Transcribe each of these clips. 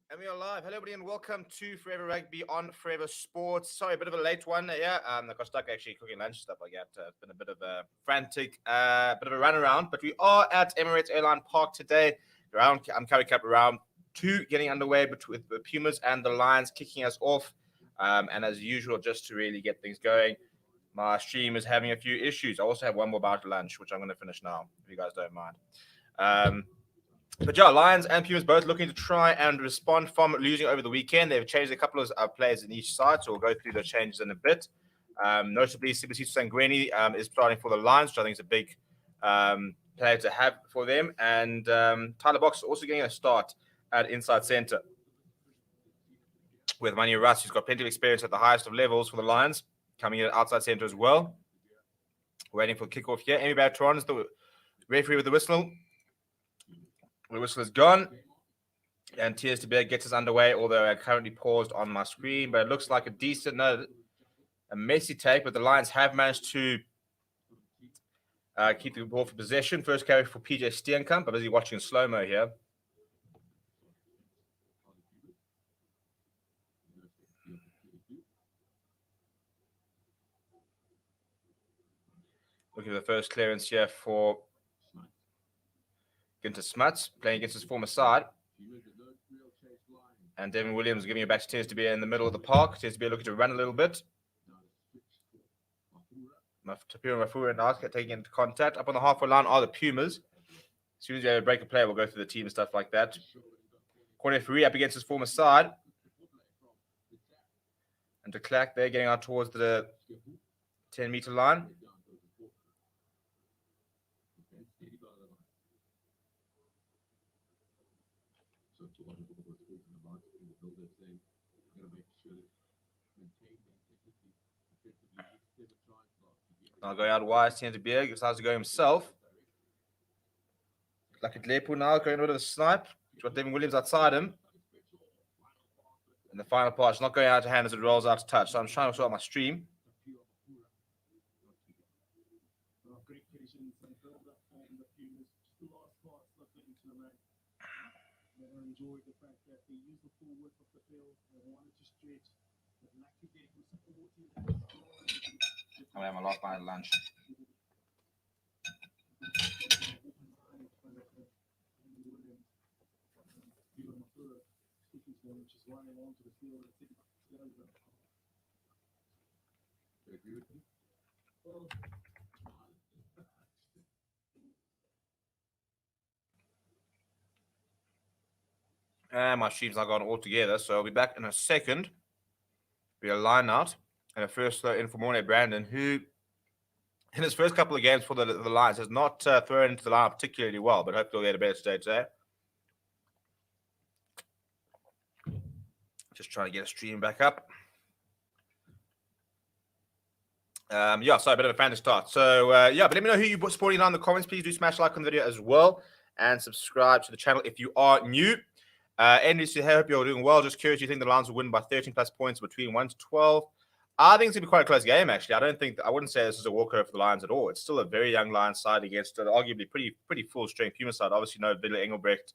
And we are live. Hello, everybody, and welcome to Forever Rugby on Forever Sports. Sorry, a bit of a late one here. I got stuck actually cooking lunch stuff like that. It's been a bit of a frantic, bit of a run around, but we are at Emirates Airline Park today. I'm Currie Cup round 2 getting underway with the Pumas and the Lions kicking us off. And as usual, just to really get things going, my stream is having a few issues. I also have one more about lunch, which I'm going to finish now, if you guys don't mind. But yeah, Lions and Pumas both looking to try and respond from losing over the weekend. They've changed a couple of players in each side, so we'll go through the changes in a bit. Notably, Sibisiso Sangweni is starting for the Lions, which I think is a big player to have for them. And Tyler Box is also getting a start at inside centre with Manu Russ, who's got plenty of experience at the highest of levels for the Lions, coming in at outside centre as well. Waiting for kickoff here. Amy Bertrand is the referee with the whistle. The whistle is gone, and Tears to Bear gets us underway, although I currently paused on my screen. But it looks like a messy take, but the Lions have managed to keep the ball for possession. First carry for PJ Steenkamp. I'm busy watching slow-mo here. Looking for the first clearance here for Ginter Smuts, playing against his former side. And Devin Williams giving it back to Tears to Bear in the middle of the park. Tears to Bear looking to run a little bit. Tapira Mafura and Arthur taking into contact. Up on the halfway line are the Pumas. As soon as you have a break a player, we'll go through the team and stuff like that. Corner Free up against his former side. And de Klerk there getting out towards the 10-meter line. Now going out wide, Tears to Bear decides to go himself. Like at Lepu now, going over the snipe. He's got Devin Williams outside him. And the final part is not going out of hand as it rolls out to touch. So I'm trying to sort out my stream. I'm going to have my last night at lunch. And my stream's not gone all together, so I'll be back in a second. Be a line out. And a first throw in for Mornay Brandon, who in his first couple of games for the Lions has not thrown into the line particularly well, but hopefully he'll get a better stage today. Just trying to get a stream back up. So a bit of a fantasy start. So, but let me know who you're supporting down in the comments. Please do smash like on the video as well and subscribe to the channel if you are new. NBC, I hope you're doing well. Just curious, do you think the Lions will win by 13 plus points between 1 to 12? I think it's going to be quite a close game, actually. I wouldn't say this is a walkover for the Lions at all. It's still a very young Lions side against an arguably pretty full-strength Puma side. Obviously, no Villa Engelbrecht,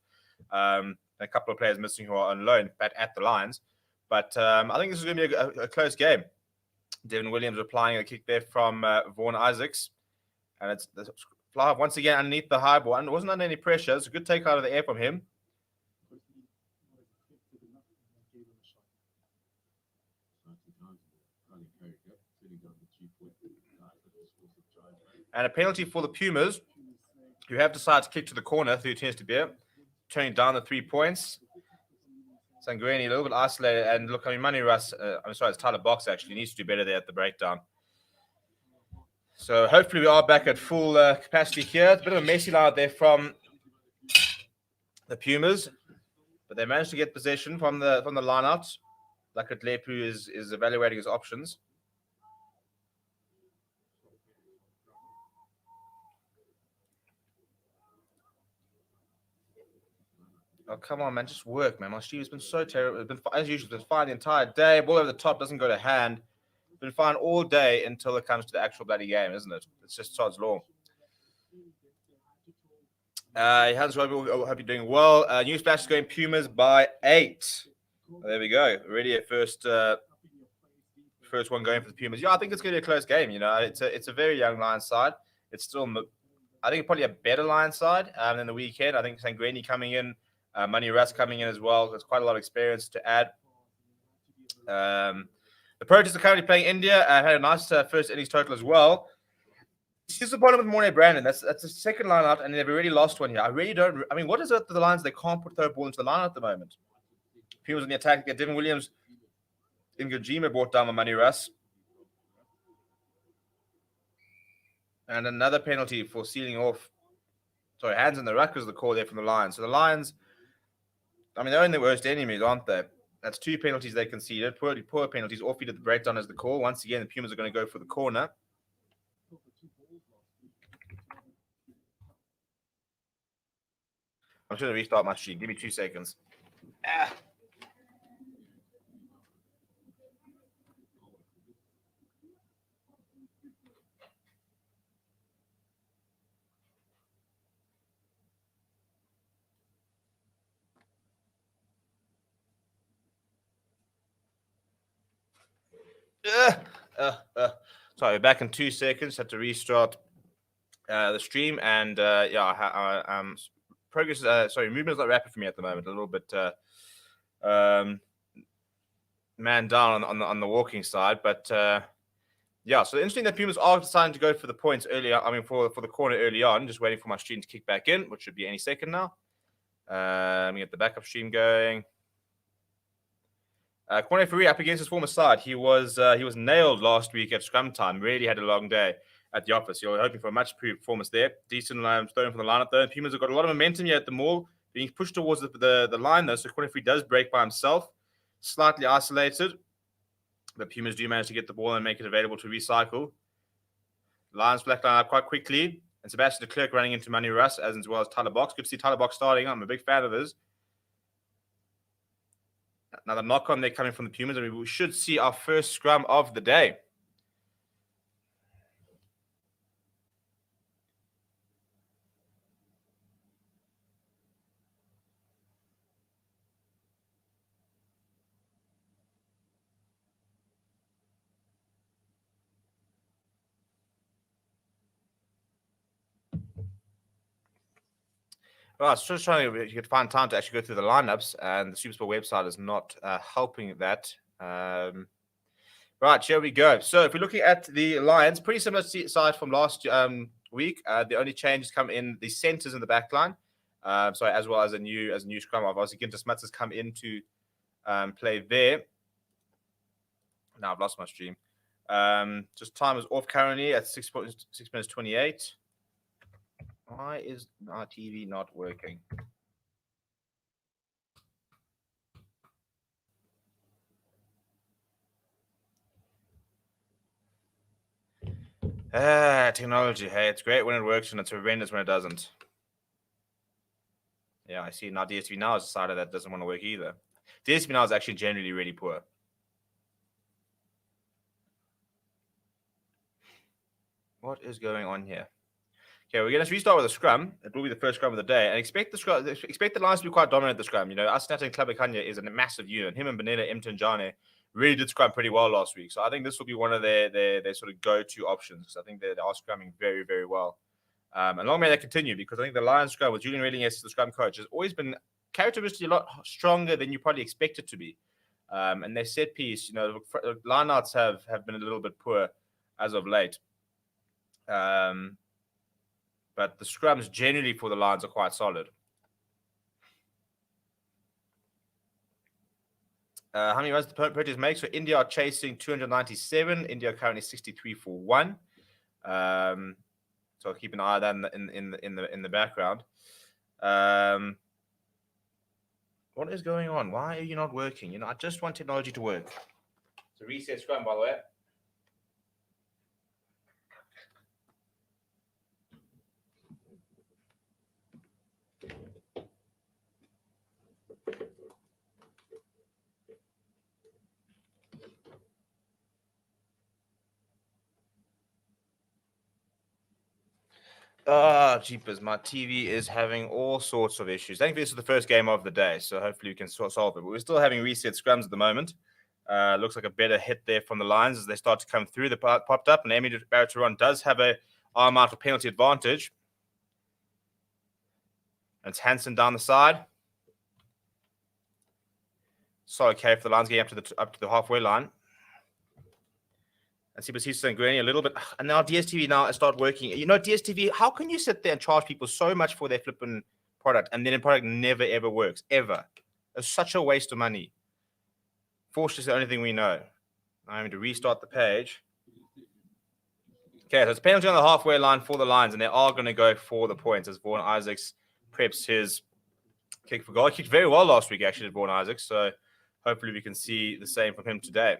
a couple of players missing who are on loan at the Lions. But I think this is going to be a close game. Devin Williams applying a kick there from Vaughan Isaacs. And it's the fly once again underneath the high ball. And it wasn't under any pressure. It's a good take out of the air from him. And a penalty for the Pumas, who have decided to kick to the corner through Tears to Bear, turning down the 3 points. Sangweni a little bit isolated, and look, Manu Russ, it's Tyler Box actually, needs to do better there at the breakdown. So hopefully we are back at full capacity here. It's a bit of a messy line out there from the Pumas, but they managed to get possession from the line-out. Lakat Lepu is evaluating his options. Oh, come on, man. Just work, man. My stream has been so terrible. It's been, as usual, it's been fine the entire day. Ball over the top doesn't go to hand. It's been fine all day until it comes to the actual bloody game, isn't it? It's just Todd's law. Hans Rugby, I hope you're doing well. Newsflash is going Pumas by 8. There we go. Already a first one going for the Pumas. Yeah, I think it's going to be a close game. It's a very young Lions side. It's still, I think, probably a better Lions side than the weekend. I think Sangrini coming in, Money Russ coming in as well. There's quite a lot of experience to add. The Protests are currently playing India. Had a nice first innings total as well. He's the bottom with Mornay Brandon. That's the second line out, and they've already lost one here. I really don't. I mean, what is it to the Lions? They can't throw a ball into the line at the moment. Pumas on the attack. Get Devin Williams. Ngajima brought down the Money Russ. And another penalty for sealing off. Sorry, hands in the ruck was the call there from the Lions. So the Lions, I mean, they're in their worst enemies, aren't they? That's 2 penalties they conceded. Poor penalties. Off-feed at the breakdown as the call. Once again, the Pumas are going to go for the corner. I'm just going to restart my stream. Give me 2 seconds. Sorry, back in 2 seconds. Had to restart the stream, and progress. Movement is not rapid for me at the moment. A little bit man down on the walking side, but yeah. So interesting that Pumas are deciding to go for the points earlier. I mean, for the corner early on. Just waiting for my stream to kick back in, which should be any second now. Let me get the backup stream going. Corner Currie up against his former side. He was nailed last week at scrum time. Really had a long day at the office. You're hoping for a much improved performance there. Decent throwing from the lineup though. Pumas have got a lot of momentum here at the Mall, being pushed towards the line though. So Corner Currie does break by himself, slightly isolated. The Pumas do manage to get the ball and make it available to recycle. Lions black line up quite quickly, and Sebastian de Klerk running into Money Russ as well as Tyler Box. Good to see Tyler Box starting. I'm a big fan of his. Another knock on there coming from the Pumas, and we should see our first scrum of the day. Well, I was just trying to you could find time to actually go through the lineups, and the SuperSport website is not helping that. Right, here we go. So if we're looking at the Lions, pretty similar side from last week. The only changes come in the centers in the back line. As well as a new scrum. Obviously, Ginter Smuts has come in to play there. Now I've lost my stream. Just time is off currently at 6 minutes 28. Why is our TV not working? Technology. Hey, it's great when it works and it's horrendous when it doesn't. Yeah, I see now DSTV Now has decided that doesn't want to work either. DSTV Now is actually generally really poor. What is going on here? Okay, we're going to restart with a scrum. It will be the first scrum of the day, and expect the Lions to be quite dominant at the scrum. You know, Asnat and Klabakanya is a massive unit. Him and Benela Imtanjane really did scrum pretty well last week. So I think this will be one of their sort of go-to options, because I think they are scrumming very, very well. And long may that continue, because I think the Lions scrum with Julian Redding as the scrum coach has always been characteristically a lot stronger than you probably expect it to be. And their set piece, you know, lineouts have been a little bit poor as of late. But the scrums generally for the Lions are quite solid. How many runs the Proteas make? So India are chasing 297. India are currently 63 for 1. So I'll keep an eye on that in the background. What is going on? Why are you not working? You know, I just want technology to work. It's a reset scrum, by the way. Oh, jeepers. My TV is having all sorts of issues. Thankfully, this is the first game of the day, so hopefully we can solve it. But we're still having reset scrums at the moment. Looks like a better hit there from the lines as they start to come through. They popped up, and Amy Barrett-Turon does have a arm out for penalty advantage. And it's Hansen down the side. So okay for the lines getting up to the halfway line. And Sibasiso and Gurney a little bit. And now DSTV now start working. You know, DSTV, how can you sit there and charge people so much for their flipping product and then the product never, ever works? Ever. It's such a waste of money. Force is the only thing we know. I'm going to restart the page. Okay, so it's penalty on the halfway line for the Lions, and they are going to go for the points as Vaughan Isaacs preps his kick for goal. He kicked very well last week, actually, at Vaughan Isaacs. So hopefully we can see the same from him today.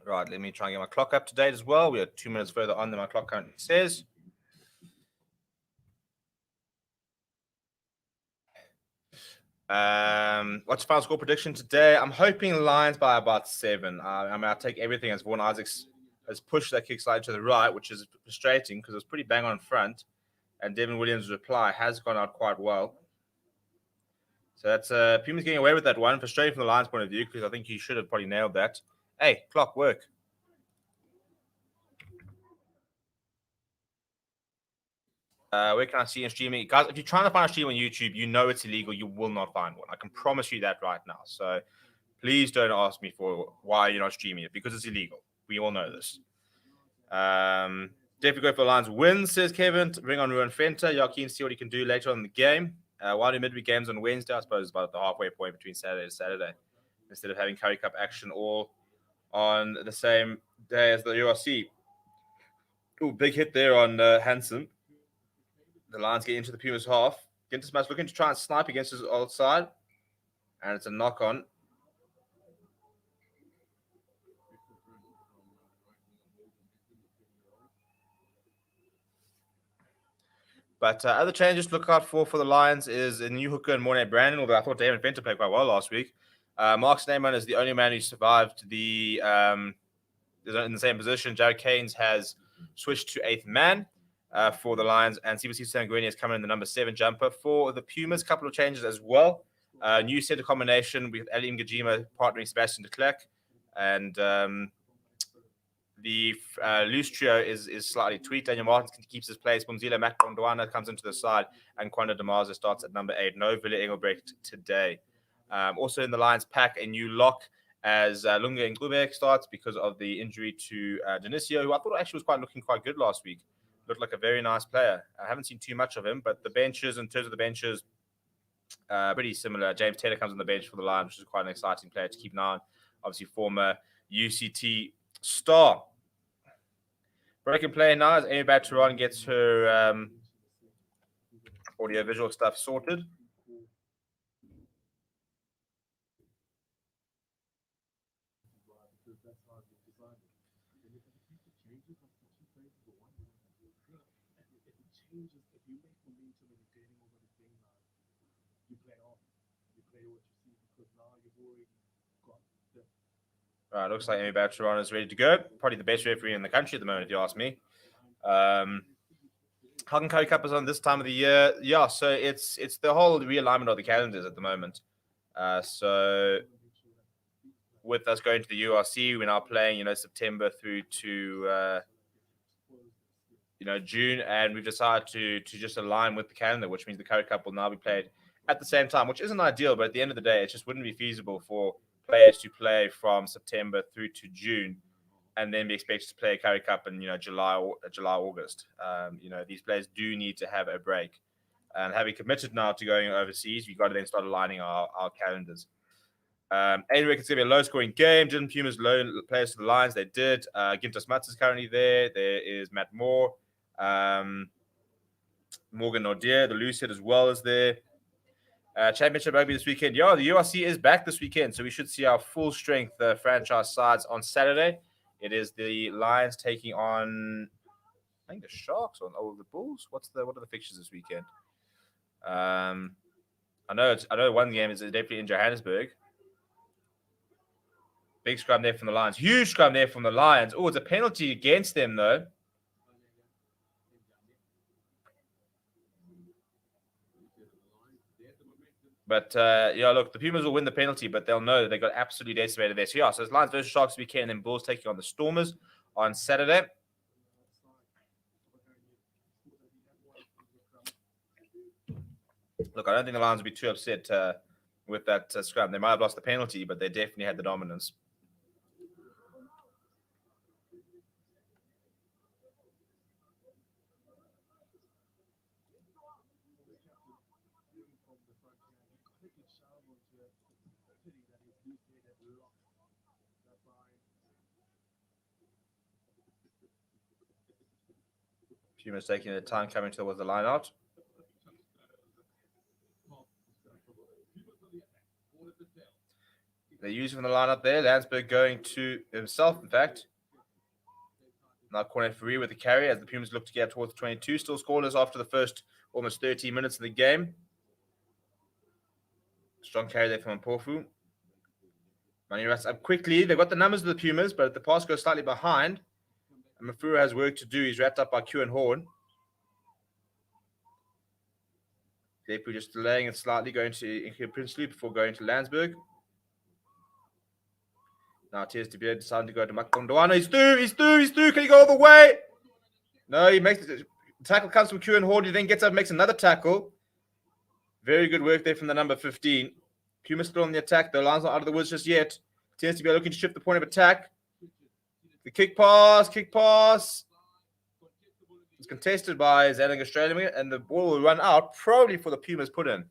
Right, let me try and get my clock up to date as well. We are 2 minutes further on than my clock currently says. What's the final score prediction today? I'm hoping Lions by about 7. I'll take everything as Vaughan Isaacs has pushed that kick slide to the right, which is frustrating because it was pretty bang on front. And Devin Williams' reply has gone out quite well. So that's Pumas getting away with that one. Frustrating from the Lions' point of view because I think he should have probably nailed that. Hey, clock, work. Where can I see in streaming? Guys, if you're trying to find a stream on YouTube, you know it's illegal. You will not find one. I can promise you that right now. So please don't ask me for why you're not streaming it because it's illegal. We all know this. Definitely go for the Lions win, says Kevin. Bring on Ruan Fenter. Y'all keen to see what he can do later on in the game. Why do midweek games on Wednesday? I suppose about the halfway point between Saturday and Saturday. Instead of having Currie Cup action all on the same day as the URC. Ooh, big hit there on Hansen. The Lions get into the Pumas half. Gintersmas looking to try and snipe against his old side. And it's a knock on. But other changes to look out for the Lions is a new hooker and Mornay Brandon, although I thought David Fenter played quite well last week. Mark Snyman is the only man who survived the in the same position. Jared Keynes has switched to 8th man for the Lions, and Sibasiso Sangweni has come in the number 7 jumper. For the Pumas, a couple of changes as well. New center combination with Ali Ngajima partnering Sebastian de Klerk, and the loose trio is slightly tweaked. Daniel Martins keeps his place. Bumzila Makondwana comes into the side, and Kwanda Damaza starts at number 8. No Villa Engelbrecht today. Also in the Lions pack, a new lock as Lunga Ngubek starts because of the injury to Denisio, who I thought actually was looking quite good last week. Looked like a very nice player. I haven't seen too much of him, but the benches, in terms of the benches, pretty similar. James Taylor comes on the bench for the Lions, which is quite an exciting player to keep an eye on. Obviously, former UCT star. Breaking play now as Amy Barrett-Turon gets her audio-visual stuff sorted. Looks like Amy Barrett-Turon is ready to go. Probably the best referee in the country at the moment, if you ask me. Hagen Currie Cup is on this time of the year. Yeah, so it's the whole realignment of the calendars at the moment. So with us going to the URC, we're now playing, September through to June, and we've decided to just align with the calendar, which means the Currie Cup will now be played at the same time, which isn't ideal, but at the end of the day, it just wouldn't be feasible for players to play from September through to June and then be expected to play a Currie Cup in July, August. These players do need to have a break, and having committed now to going overseas, we've got to then start aligning our calendars. Adric, it's going to be a low-scoring game. Didn't Pumas loan players to the Lions? They did. Gintas Mats is currently there. There is Matt Moore, Morgan Nordier, the loose head as well as there. Championship rugby this weekend. Yeah, the URC is back this weekend, so we should see our full strength franchise sides on Saturday. It is the Lions taking on I think the Sharks or the Bulls. What are the fixtures this weekend? I know one game is definitely in Johannesburg. Big scrum there from the Lions. Huge scrum there from the Lions. Oh, it's a penalty against them though. But look, the Pumas will win the penalty, but they'll know that they got absolutely decimated there. So it's Lions versus Sharks weekend, and then Bulls taking on the Stormers on Saturday. Look, I don't think the Lions will be too upset with that scrum. They might have lost the penalty, but they definitely had the dominance. Pumas taking their time coming towards the line out. They're using the line up there. Landsberg going to himself, in fact. Now corner free with the carry as the Pumas look to get towards 22. Still scoreless after the first almost 13 minutes of the game. Strong carry there from Mpofu. Money Rats up quickly. They've got the numbers of the Pumas, but the pass goes slightly behind. And Mafura has work to do. He's wrapped up by Q and Horn. Lepu just delaying it slightly, going to Inke Princely before going to Landsberg. Now Tears to be deciding to go to Makondwana. He's through. Can he go all the way? No, he makes the tackle comes from Q and Horn. He then gets up, makes another tackle. Very good work there from the number 15. Pumas still on the attack. The Lions not out of the woods just yet. Tends to be looking to shift the point of attack. The kick pass. It's contested by Zealand Australia, and the ball will run out, probably for the Pumas put in.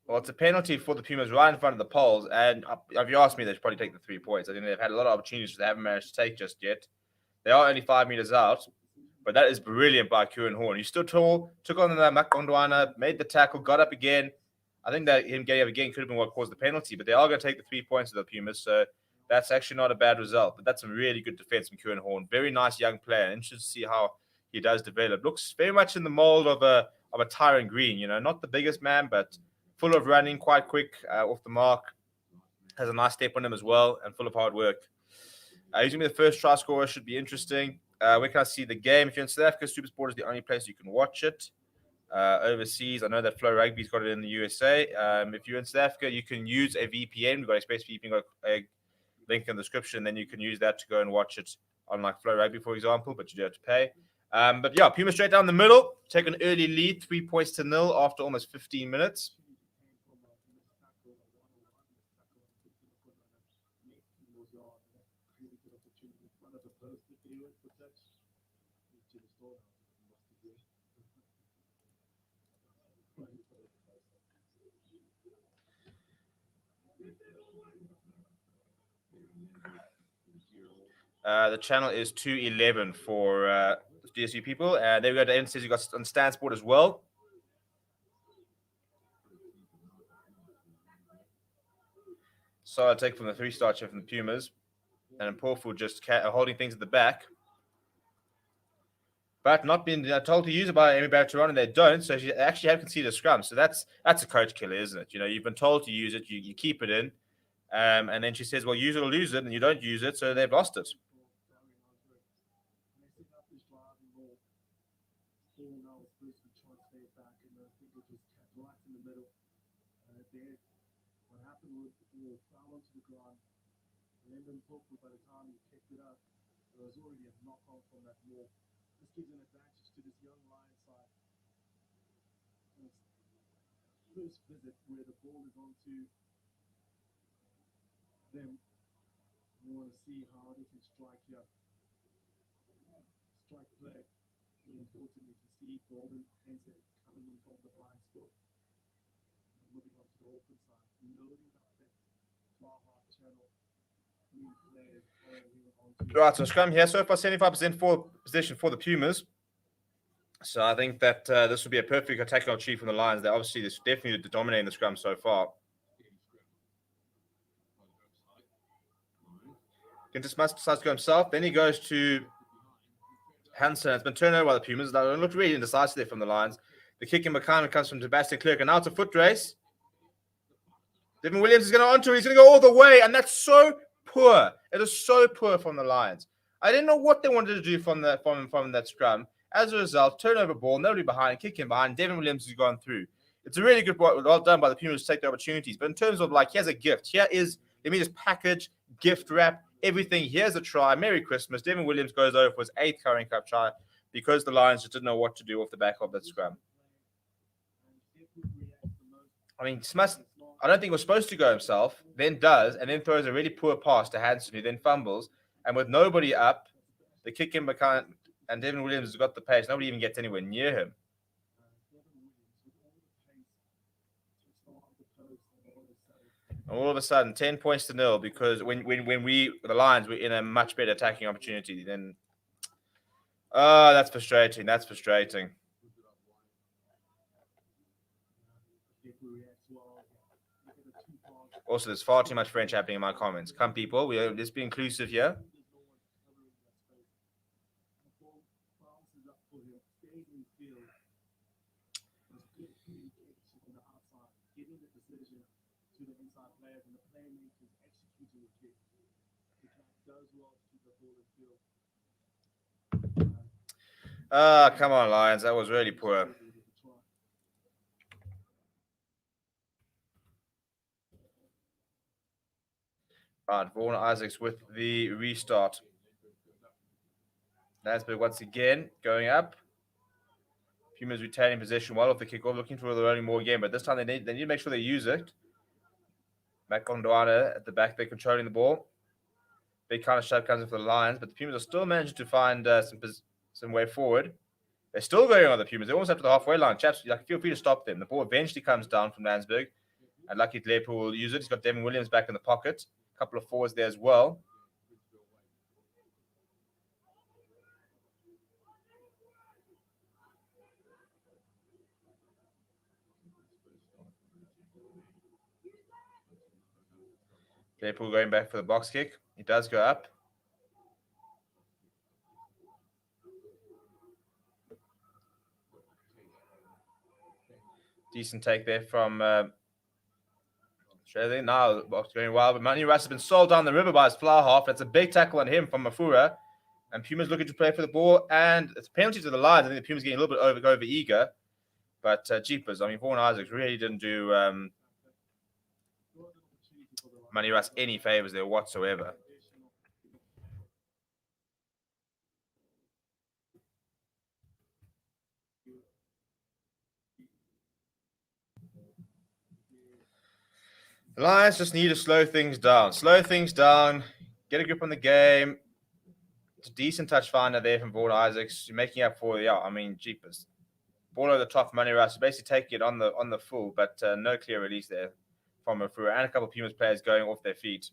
Well, it's a penalty for the Pumas right in front of the poles, and if you ask me, they should probably take the 3 points. I think they've had a lot of opportunities they haven't managed to take just yet. They are only 5 meters out, but that is brilliant by Kieran Horn. He stood tall, took on the Makondwana, made the tackle, got up again. I think that him getting up again could have been what caused the penalty, but they are going to take the 3 points of the Pumas, so that's actually not a bad result. But that's some really good defense from Kieran Horn. Very nice young player. Interested to see how he does develop. Looks very much in the mold of a Tyron Green. Not the biggest man, but full of running, quite quick off the mark. Has a nice step on him as well, and full of hard work. He's going to be the first try scorer. Should be interesting. Where can I see the game? If you're in South Africa, SuperSport is the only place you can watch it. Overseas, I know that Flow Rugby's got it in the USA. If you're in South Africa, you can use a VPN. We've got a space VPN, got a link in the description. Then you can use that to go and watch it on like Flow Rugby, for example, but you do have to pay. But yeah, Puma straight down the middle. Take an early lead, 3 points to 0 after almost 15 minutes. The channel is 211 for DSU people. There we go. The says you got on Stan Sport as well. So I take from the 3-star chef from the Pumas, and Porfu just holding things at the back, but not being told to use it by Amy Barrett-Turon, and they don't. So she actually have conceded a scrum. So that's a coach killer, isn't it? You've been told to use it, you keep it in, and then she says, "Well, use it or lose it," and you don't use it, so they've lost it. By the time he picked it up, there was already a knock on from that ball. This gives an advantage to this young Lion side. First visit where the ball is onto them. We want to see how they can strike here. Strike play. Importantly, to see Golden Henson coming in from the blind spot. Moving on to the open side. Loading up that far half channel. Right, so scrum here. So far, 75% for position for the Pumas. So I think that this would be a perfect attacking achieve from the Lions. They're obviously definitely dominating the scrum so far. Ginter Smuts decides to go himself. Then he goes to Hansen. It's been turned over by the Pumas. They looked really indecisive there from the Lions. The kick in behind comes from Sebastian Clerk. And now it's a foot race. Devin Williams is going to onto it. He's going to go all the way. And that's so poor. It is so poor from the Lions. I didn't know what they wanted to do from that scrum. As a result, turnover ball, nobody behind, kick in behind. Devin Williams has gone through. It's a really good well done by the Pumas to take the opportunities. But in terms of like, here's a gift. Here is, let me just package, gift wrap, everything. Here's a try. Merry Christmas. Devin Williams goes over for his 8th Currie Cup try because the Lions just didn't know what to do off the back of that scrum. I mean, Smuts, I don't think he was supposed to go himself, then does, and then throws a really poor pass to Hansen, who then fumbles. And with nobody up, the kick in behind, and Devin Williams has got the pace. Nobody even gets anywhere near him. All of a sudden, 10 points to 0 because when we, the Lions, were in a much better attacking opportunity than. Oh, that's frustrating. That's frustrating. Also, there's far too much French happening in my comments. Come, people. Let's be inclusive here. Come on, Lions. That was really poor. Right, Vaughan Isaacs with the restart. Landsberg once again going up. Pumas retaining possession well off the kickoff, looking for the rolling more again, but this time they need to make sure they use it. Makondwana at the back, they're controlling the ball. Big kind of shove comes in for the Lions, but the Pumas are still managing to find some way forward. They're still going on the Pumas. They're almost up to the halfway line. Chaps, feel free to stop them. The ball eventually comes down from Landsberg, and Lucky Leopold will use it. He's got Devin Williams back in the pocket. A couple of forwards there as well. Leopold going back for the box kick. He does go up. Decent take there from Shredder. Now the box going wild, but Manny Russ has been sold down the river by his fly half. That's a big tackle on him from Mafura. And Pumas looking to play for the ball, and it's a penalty to the Lions. I think the Pumas getting a little bit over eager. But Jeepers, I mean, Vaughan Isaacs really didn't do Manny Russ any favors there whatsoever. The Lions just need to slow things down. Get a grip on the game. It's a decent touch finder there from Vaughan Isaacs. You're making up for Jeepers. Ball over the top, Manny Russ, basically taking it on the full, but no clear release there from Mafura, and a couple of Pumas players going off their feet.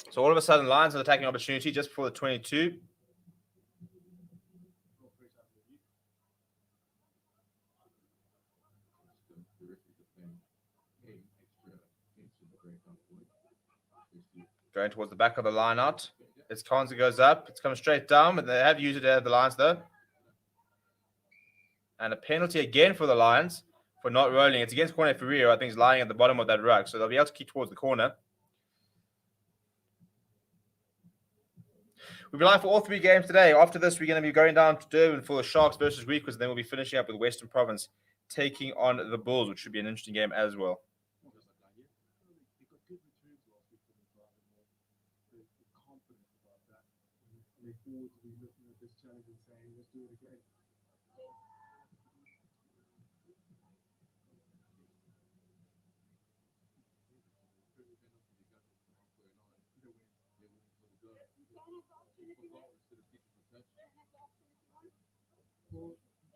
So all of a sudden, Lions are attacking opportunity just before the 22. Going towards the back of the line out. It's Kanza goes up. It's coming straight down, but they have used it at the Lions though. And a penalty again for the Lions for not rolling. It's against Corne Ferreira. I think he's lying at the bottom of that ruck, so they'll be able to kick towards the corner. We'll be live for all 3 games today. After this, we're going to be going down to Durban for the Sharks versus Griquas, and then we'll be finishing up with Western Province taking on the Bulls, which should be an interesting game as well.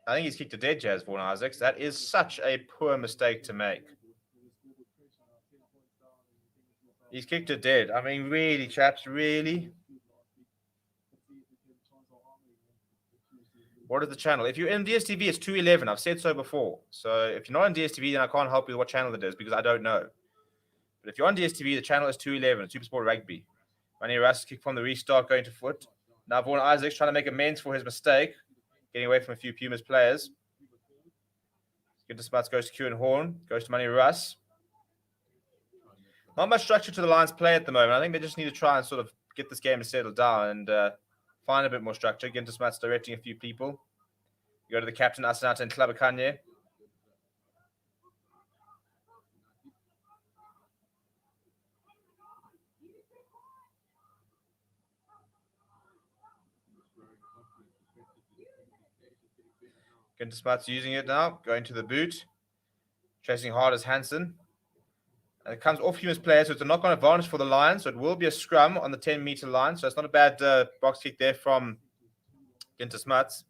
I think he's kicked a dead, Jazz Vaughan Isaacs. That is such a poor mistake to make. He's kicked it dead. I mean, really, chaps, really? What is the channel? If you're in DSTV, it's 211. I've said so before. So if you're not in DSTV, then I can't help you with what channel it is because I don't know. But if you're on DSTV, the channel is 211, Supersport Rugby. Manny Russ kick from the restart going to foot. Now Vaughan Isaacs trying to make amends for his mistake, getting away from a few Pumas players. Good to Smuts, goes to Kieran Horn, goes to Manny Russ. Not much structure to the Lions play at the moment. I think they just need to try and sort of get this game to settle down and find a bit more structure. Ginter Smuts directing a few people. You go to the captain, Asanata and Klabakanye. Ginter Smuts using it now, going to the boot. Chasing hard as Hansen. And it comes off Pumas player, so it's a knock-on advantage for the Lions. So it will be a scrum on the 10-meter line. So it's not a bad box kick there from Ginter Smuts.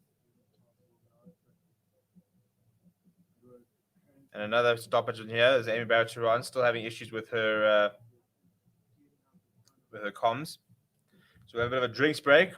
And another stoppage in here is Amy Barrett-Turan, still having issues with her comms. So we have a bit of a drinks break.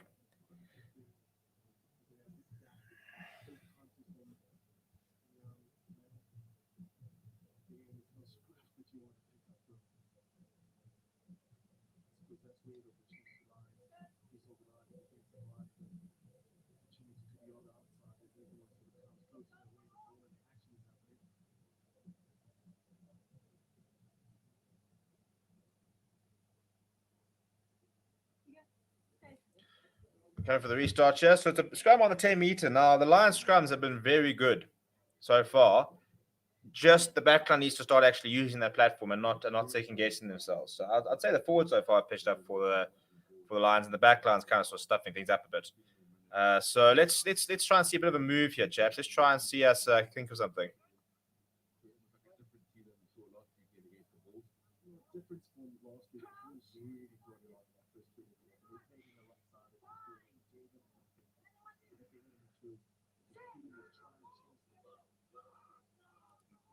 Going for the restart here. So it's a scrum on the 10-meter. Now, the Lions scrums have been very good so far. Just the backline needs to start actually using that platform and not second-guessing themselves. So I'd say the forwards so far have pitched up for the Lions, and the backline's kind of sort of stuffing things up a bit. So let's try and see a bit of a move here, chaps. Let's try and see us think of something.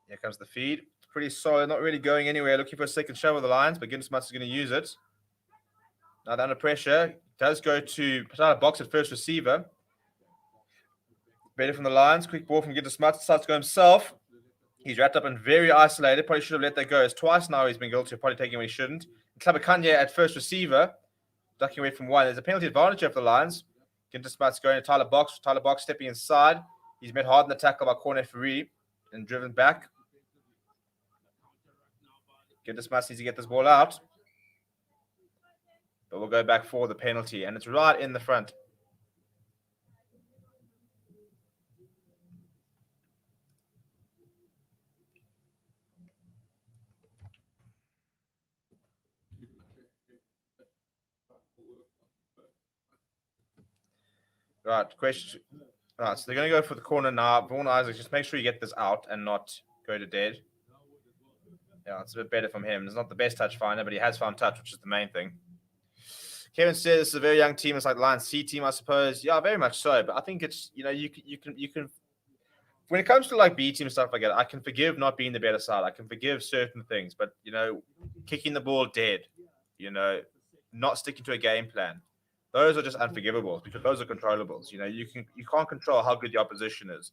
Here comes the feed. It's pretty solid, not really going anywhere. Looking for a second shove of the Lions, but Ginter Smuts is going to use it. Now, under pressure, does go to Patala box at first receiver. Better from the Lions. Quick ball from Ginter Smuts. Decides to go himself. He's wrapped up and very isolated. Probably should have let that go. It's twice now he's been guilty of probably taking when he shouldn't. Klabakanye at first receiver, ducking away from one. There's a penalty advantage here for the Lions. Ginter Smuts going to Tyler Box. Tyler Box stepping inside. He's met hard in the tackle by corner Currie and driven back. Ginter Smuts needs to get this ball out. But we'll go back for the penalty. And it's right in the front. Right, question. Right, so they're going to go for the corner now. Vaughan Isaacs, just make sure you get this out and not go to dead. Yeah, it's a bit better from him. It's not the best touch finder, but he has found touch, which is the main thing. Kevin says this is a very young team. It's like Lions C team, I suppose. Yeah, very much so. But I think it's, you can. When it comes to like B team stuff like that, I can forgive not being the better side. I can forgive certain things, but kicking the ball dead, not sticking to a game plan. Those are just unforgivable because those are controllables. You can't control how good the opposition is.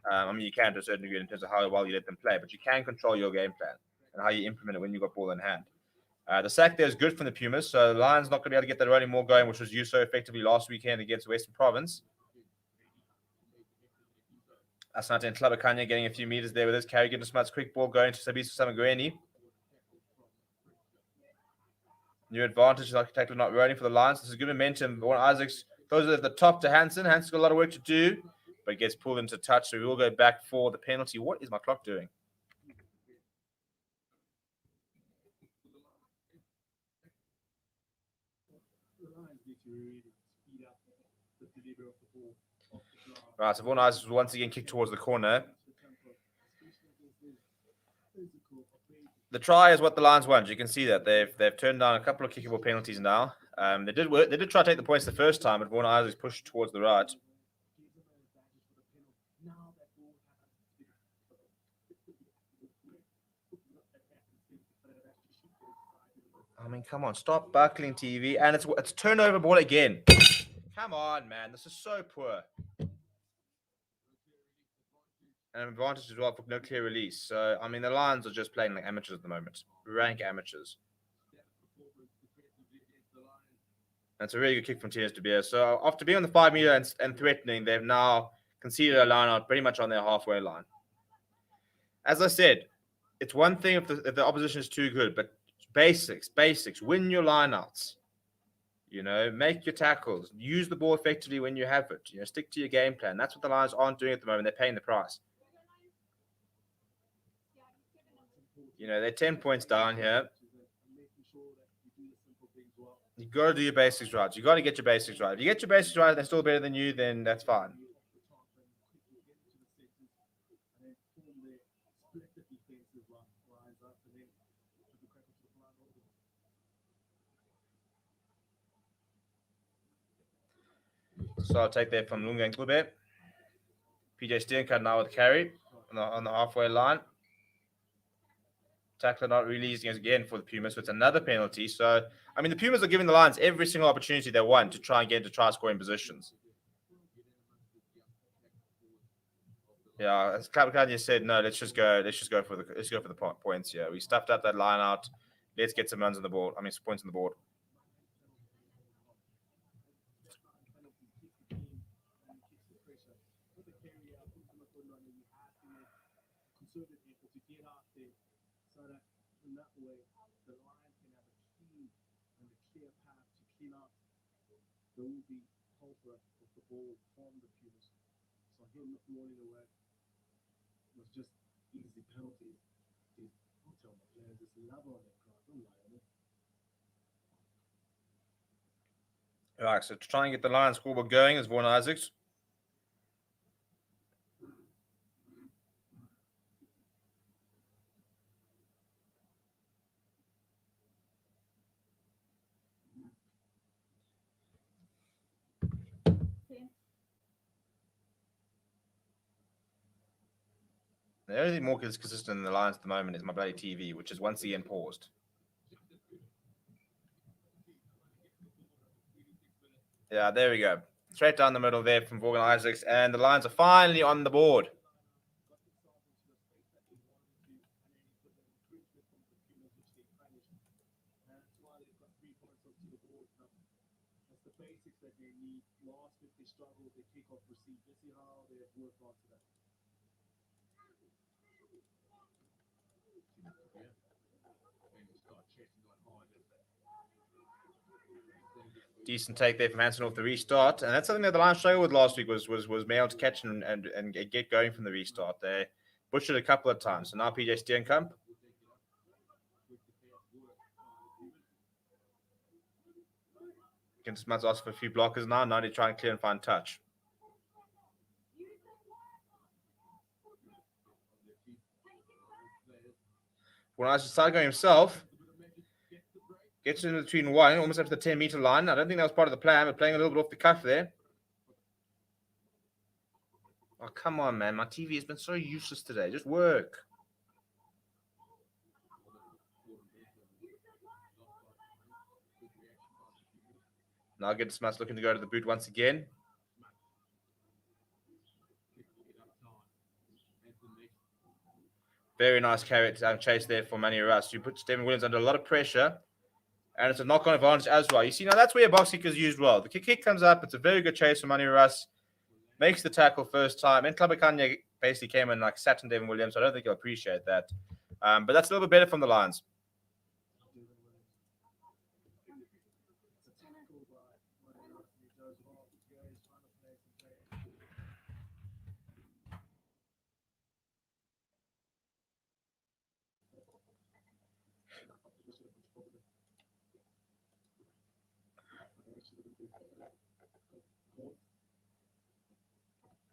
You can to a certain degree in terms of how well you let them play, but you can control your game plan and how you implement it when you've got ball in hand. The sack there is good from the Pumas, so the Lions not going to be able to get that running more going, which was used so effectively last weekend against Western Province. Asanate and Klabakanye getting a few meters there with his carry. Ginter Smuts, quick ball going to Sabiso Samagueni. New advantage, architecture not running for the Lions. This is good momentum. Vaughan Isaacs throws it at the top to Hansen. Hansen's got a lot of work to do, but gets pulled into touch, so we will go back for the penalty. What is my clock doing? Right, so Vaughan Isaacs was once again kicked towards the corner. The try is what the Lions want. You can see that they've turned down a couple of kickable penalties now. They did try to take the points the first time, but Vaughan Isaacs pushed towards the right. I mean, come on, stop buckling, TV, and it's turnover ball again. Come on, man, this is so poor. an advantage as well for no clear release. So, I mean, the Lions are just playing like amateurs at the moment, rank amateurs. That's a really good kick from Tinas De Beer. So, after being on the 5 meter and threatening, they've now conceded a line out pretty much on their halfway line. As I said, it's one thing if the opposition is too good, but basics, win your lineouts. Make your tackles, use the ball effectively when you have it. Stick to your game plan. That's what the Lions aren't doing at the moment. They're paying the price. They're 10 points down here. You got to do your basics right. You got to get your basics right. If you get your basics right, and they're still better than you, then that's fine. So I'll take that from Lunga and Klube. PJ Steenkamp now with Currie on the halfway line. Tackler not releasing again for the Pumas, so it's another penalty. So, I mean, the Pumas are giving the Lions every single opportunity they want to try and get into try scoring positions. Yeah, as Kanye said, no, let's just go for the points here. We stuffed up that line out. Let's get some runs on the board. I mean, some points on the board. All right, so to try and get the Lions scoreboard going is Vaughan Isaacs. The only thing more consistent in the Lions at the moment is my bloody TV, which is once again paused. Yeah, there we go. Straight down the middle there from Vaughan Isaacs, and the Lions are finally on the board. Decent take there from Hansen off the restart, and that's something that the Lions struggled with last week was being able to catch and get going from the restart. They butchered a couple of times. So now PJ Steenkamp. Against Mats ask for a few blockers now. Now they try and clear and find touch. When I started going himself, gets in between one, almost up to the 10-meter line. I don't think that was part of the plan, but playing a little bit off the cuff there. Oh, come on, man. My TV has been so useless today. Just work. Now get Smuts looking to go to the boot once again. Very nice carry chase there for Manny Russ. You put Stephen Williams under a lot of pressure, and it's a knock-on advantage as well. You see, now that's where your box kick is used well. The kick comes up. It's a very good chase for Manny Russ. Makes the tackle first time. And Klabakanya basically came and sat on Devin Williams. So I don't think he'll appreciate that. But that's a little bit better from the Lions.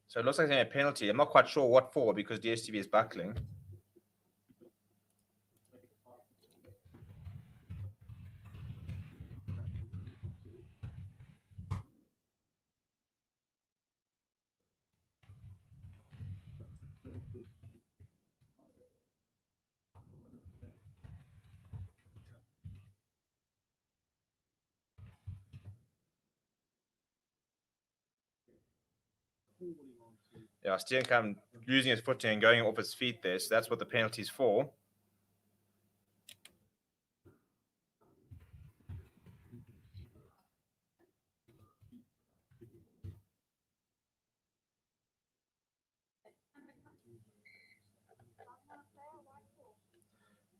So it looks like a penalty. I'm not quite sure what for because DSTV is buckling. Yeah, Steenkamp losing his footing and going off his feet there. So that's what the penalty's for.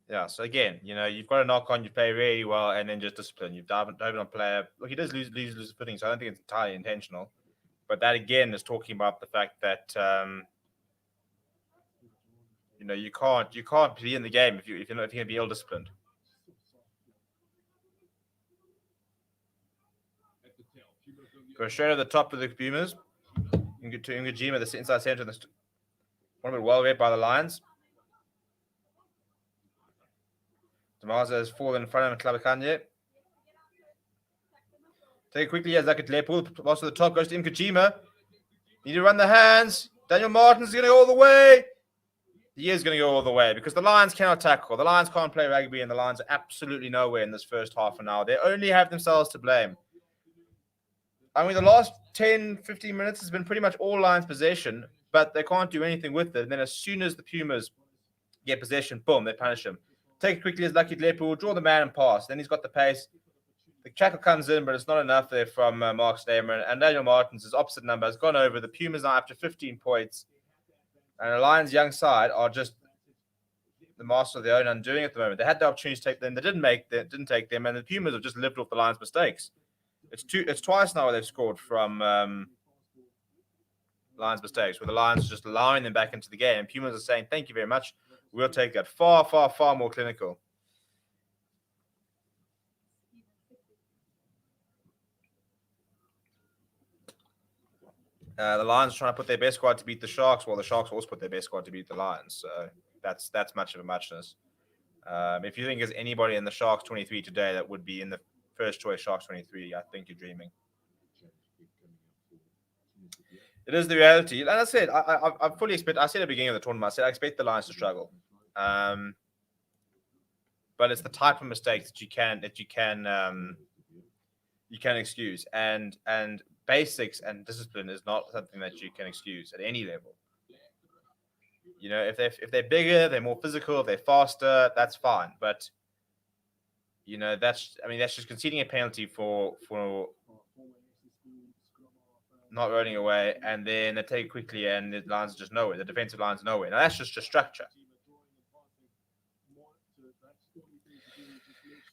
Yeah, so again, you've got to knock on, you play really well, and then just discipline. You've dived on a player. Look, he does lose his footing, so I don't think it's entirely intentional. But that again is talking about the fact that you can't be in the game if you're going to be ill disciplined. Go straight over the top of the PUMAS. To Ngajima, the inside center. One of it well read by the Lions. Damaza has fallen in front of Klabakanye. Take it quickly as Zakatlepu. Pass to the top, goes to Nkajima. Need to run the hands. Daniel Martin's going to go all the way. He is going to go all the way because the Lions cannot tackle. The Lions can't play rugby, and the Lions are absolutely nowhere in this first half an hour. They only have themselves to blame. I mean, the last 10, 15 minutes has been pretty much all Lions possession, but they can't do anything with it. And then as soon as the Pumas get possession, boom, they punish him. Take it quickly as Lucky Lepu, draw the man and pass. Then he's got the pace. The tackle comes in, but it's not enough there from Mark Stamer. And Daniel Martins, his opposite number, has gone over. The Pumas are up to 15 points. And the Lions' young side are just the master of their own undoing at the moment. They had the opportunity to take them. They didn't take them. And the Pumas have just lived off the Lions' mistakes. It's twice now where they've scored from Lions' mistakes, where the Lions are just allowing them back into the game. And Pumas are saying, thank you very much. We'll take that. Far, far, far more clinical. The Lions are trying to put their best squad to beat the Sharks, while the Sharks also put their best squad to beat the Lions. So that's much of a muchness. If you think there's anybody in the Sharks 23 today that would be in the first choice Sharks 23, I think you're dreaming. It is the reality. And I said, I fully expect, I said at the beginning of the tournament, I said I expect the Lions to struggle. But it's the type of mistakes that you can excuse. And basics and discipline is not something that you can excuse at any level. If they're bigger, they're more physical, if they're faster, that's fine. But that's just conceding a penalty for not running away, and then they take it quickly, and the lines are just nowhere. The defensive line's nowhere. Now that's just a structure.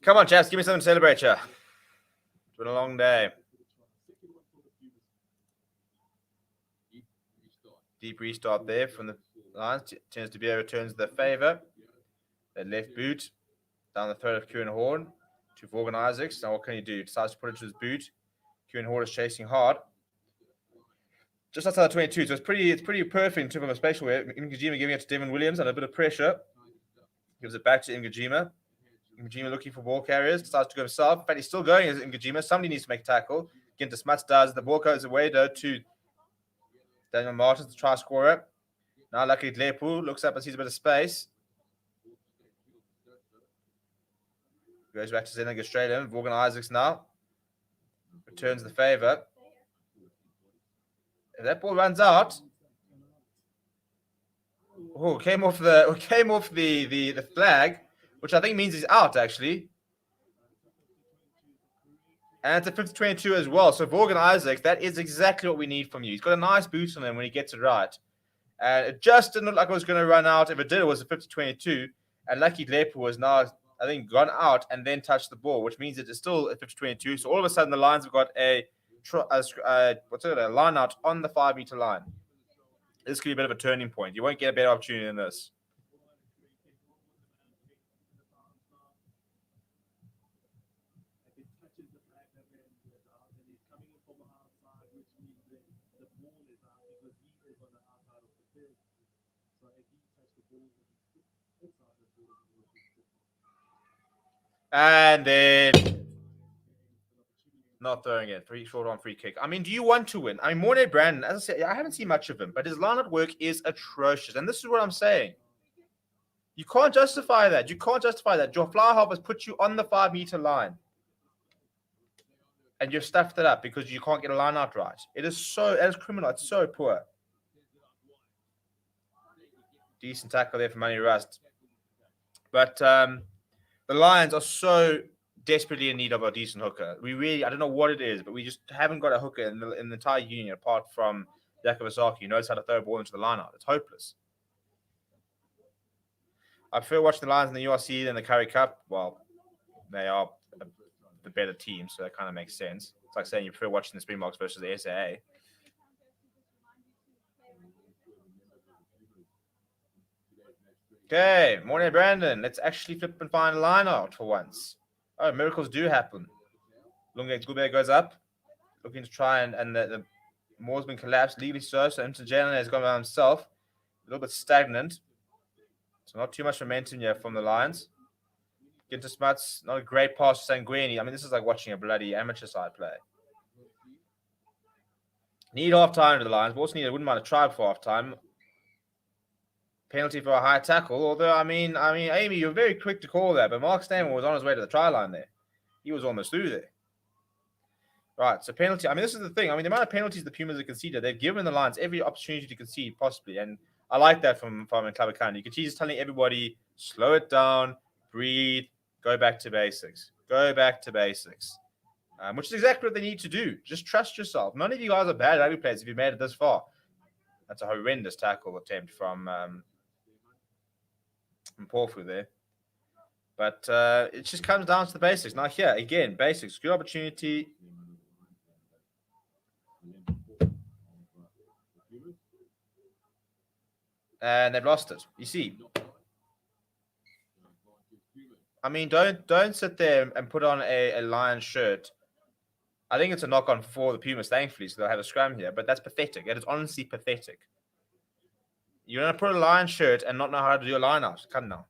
Come on, chaps, give me something to celebrate here. It's been a long day. Deep restart there from the Lions. Tends to be a returns the favour. That left boot down the throat of Kieran Horn to Vaughan Isaacs. Now what can he do? Decides to put it to his boot. Kieran Horn is chasing hard. Just outside the 22, so it's pretty perfect in terms of a spatial way. Ngajima giving it to Devin Williams under a bit of pressure. Gives it back to Ngajima. Ngajima looking for ball carriers. Decides to go himself. In fact, he's still going as Ngajima. Somebody needs to make a tackle. Ginter Smuts does. The ball goes away though to Daniel Martins, the try scorer. Now luckily Lepu looks up and sees a bit of space. Goes back to Zenig Australian. Vaughan Isaacs now. Returns the favour. If that ball runs out, came off the flag, which I think means he's out actually. And it's a 50-22 as well. So Vaughan Isaacs, that is exactly what we need from you. He's got a nice boot on him when he gets it right. And it just didn't look like it was going to run out. If it did, it was a 50-22. And Lucky Lepu was now, I think, gone out and then touched the ball, which means it is still a 50-22. So all of a sudden, the Lions have got a line out on the 5-meter line. This could be a bit of a turning point. You won't get a better opportunity than this. And then not throwing it. Short on free kick. I mean, do you want to win? I mean, Mornay Brandon, as I said, I haven't seen much of him, but his line-out work is atrocious. And this is what I'm saying. You can't justify that. You can't justify that. Your fly half has put you on the 5-meter line. And you've stuffed it up because you can't get a line out right. It is criminal. It's so poor. Decent tackle there for Manny Rust. But the Lions are so desperately in need of a decent hooker. I don't know what it is, but we just haven't got a hooker in the entire union apart from Yakavasaki, who knows how to throw a ball into the line out. It's hopeless. I prefer watching the Lions in the URC than the Currie Cup. Well, they are the better team, so that kind of makes sense. It's like saying you prefer watching the Springboks versus the SAA. Okay, morning, Brandon. Let's actually flip and find a line out for once. Oh, miracles do happen. Lunga Gube goes up, looking to try and the Moore's been collapsed, legally so. So Jalen has gone by himself, a little bit stagnant. So not too much momentum here from the Lions. Ginter Smuts, not a great pass to Sanguini. I mean, this is like watching a bloody amateur side play. Need half time to the Lions, but also I wouldn't mind a try before half time. Penalty for a high tackle. Although, I mean, Amy, you're very quick to call that, but Mark Stamen was on his way to the try line there. He was almost through there. Right, so penalty. I mean, this is the thing. I mean, the amount of penalties the Pumas have conceded, they've given the Lions every opportunity to concede possibly. And I like that from Klabakani. You can see he's telling everybody, slow it down, breathe, go back to basics. Go back to basics. Which is exactly what they need to do. Just trust yourself. None of you guys are bad rugby players if you've made it this far. That's a horrendous tackle attempt from Porfu there. But it just comes down to the basics. Now here, again, basics. Good opportunity. And they've lost it. You see. I mean, don't sit there and put on a Lions shirt. I think it's a knock-on for the Pumas, thankfully, so they'll have a scrum here. But that's pathetic. It is honestly pathetic. You're going to put a Lions shirt and not know how to do a line out. Come now.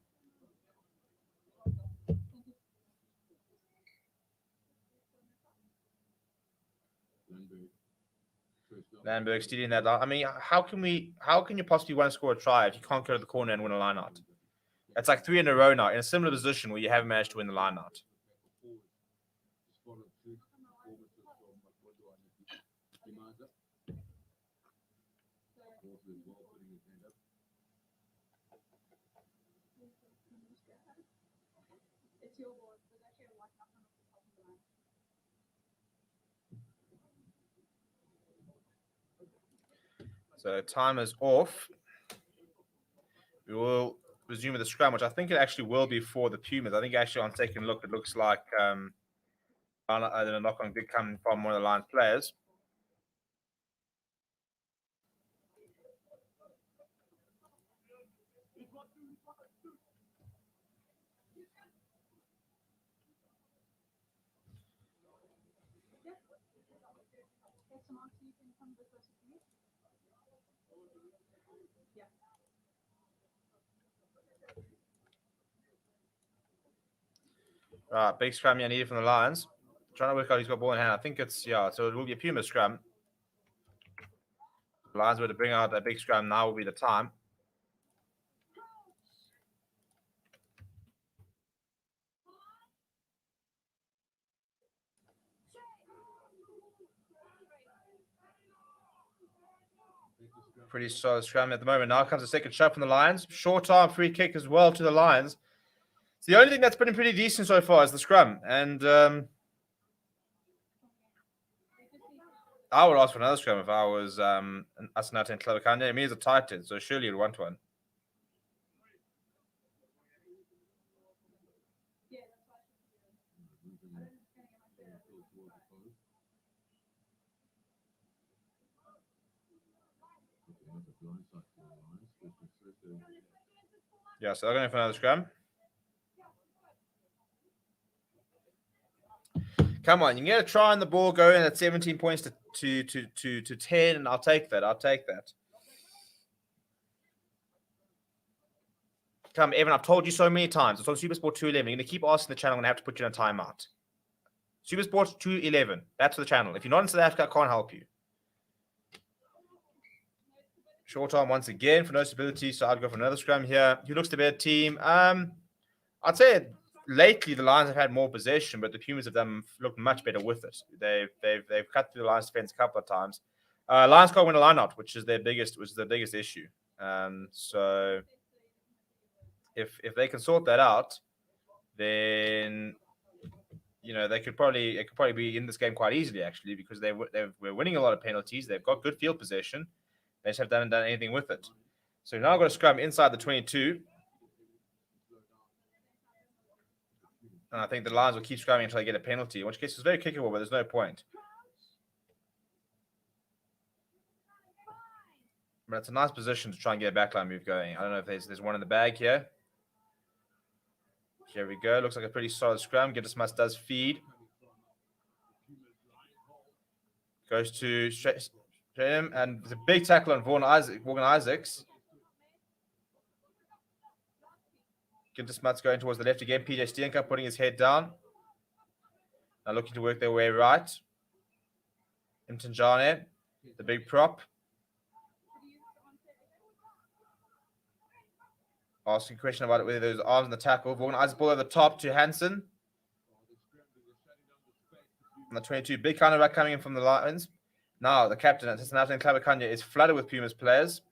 Landberg stealing that line. I mean, how can you possibly want to score a try if you can't go to the corner and win a line out? It's like 3 in a row now in a similar position where you haven't managed to win the line out. So time is off. We will resume with the scrum, which I think it actually will be for the Pumas. I think actually on taking a look, it looks like a knock-on did come from one of the Lions players. Right, big scrum here needed from the Lions. Trying to work out who's got ball in hand. I think it's, so it will be a Puma scrum. The Lions were to bring out that big scrum. Now will be the time. Pretty solid scrum at the moment. Now comes the second shot from the Lions. Short arm free kick as well to the Lions. It's the only thing that's been pretty decent so far is the scrum. And I would ask for another scrum if I was Asanata and Clavacania. I mean, it's a tight end, so surely you'd want one. Yeah, so they're going for another scrum. Come on, you can get a try on the ball going at 17 points to 10, and I'll take that. Come, Evan, I've told you so many times. It's on Supersport 211. You're going to keep asking the channel. I'm going to have to put you in a timeout. Supersport 211. That's for the channel. If you're not in South Africa, I can't help you. Short arm once again for no stability, so I'd go for another scrum here. Who looks the better team? I'd say lately the Lions have had more possession, but the Pumas have looked much better with it. They've cut through the Lions' defense a couple of times. Lions can't win a line out, which is the biggest issue. So if they can sort that out, then they could probably be in this game quite easily, actually, because we're winning a lot of penalties. They've got good field possession. They just haven't done anything with it. So now I've got to scrum inside the 22. And I think the Lions will keep scrumming until they get a penalty, in which case it's very kickable, but there's no point. But it's a nice position to try and get a backline move going. I don't know if there's one in the bag here. Here we go. Looks like a pretty solid scrum. Gittismas does feed. Goes to straight him, and there's a big tackle on Morgan Isaacs. Gittismas going towards the left again. PJ Steenka putting his head down. Now looking to work their way right. Mtanjane, the big prop. Asking a question about whether there's arms in the tackle. Morgan Isaacs ball over the top to Hansen. On the 22, big counter back coming in from the Lions. Now the captain at Cincinnati, Klabakanya, is flooded with Pumas players.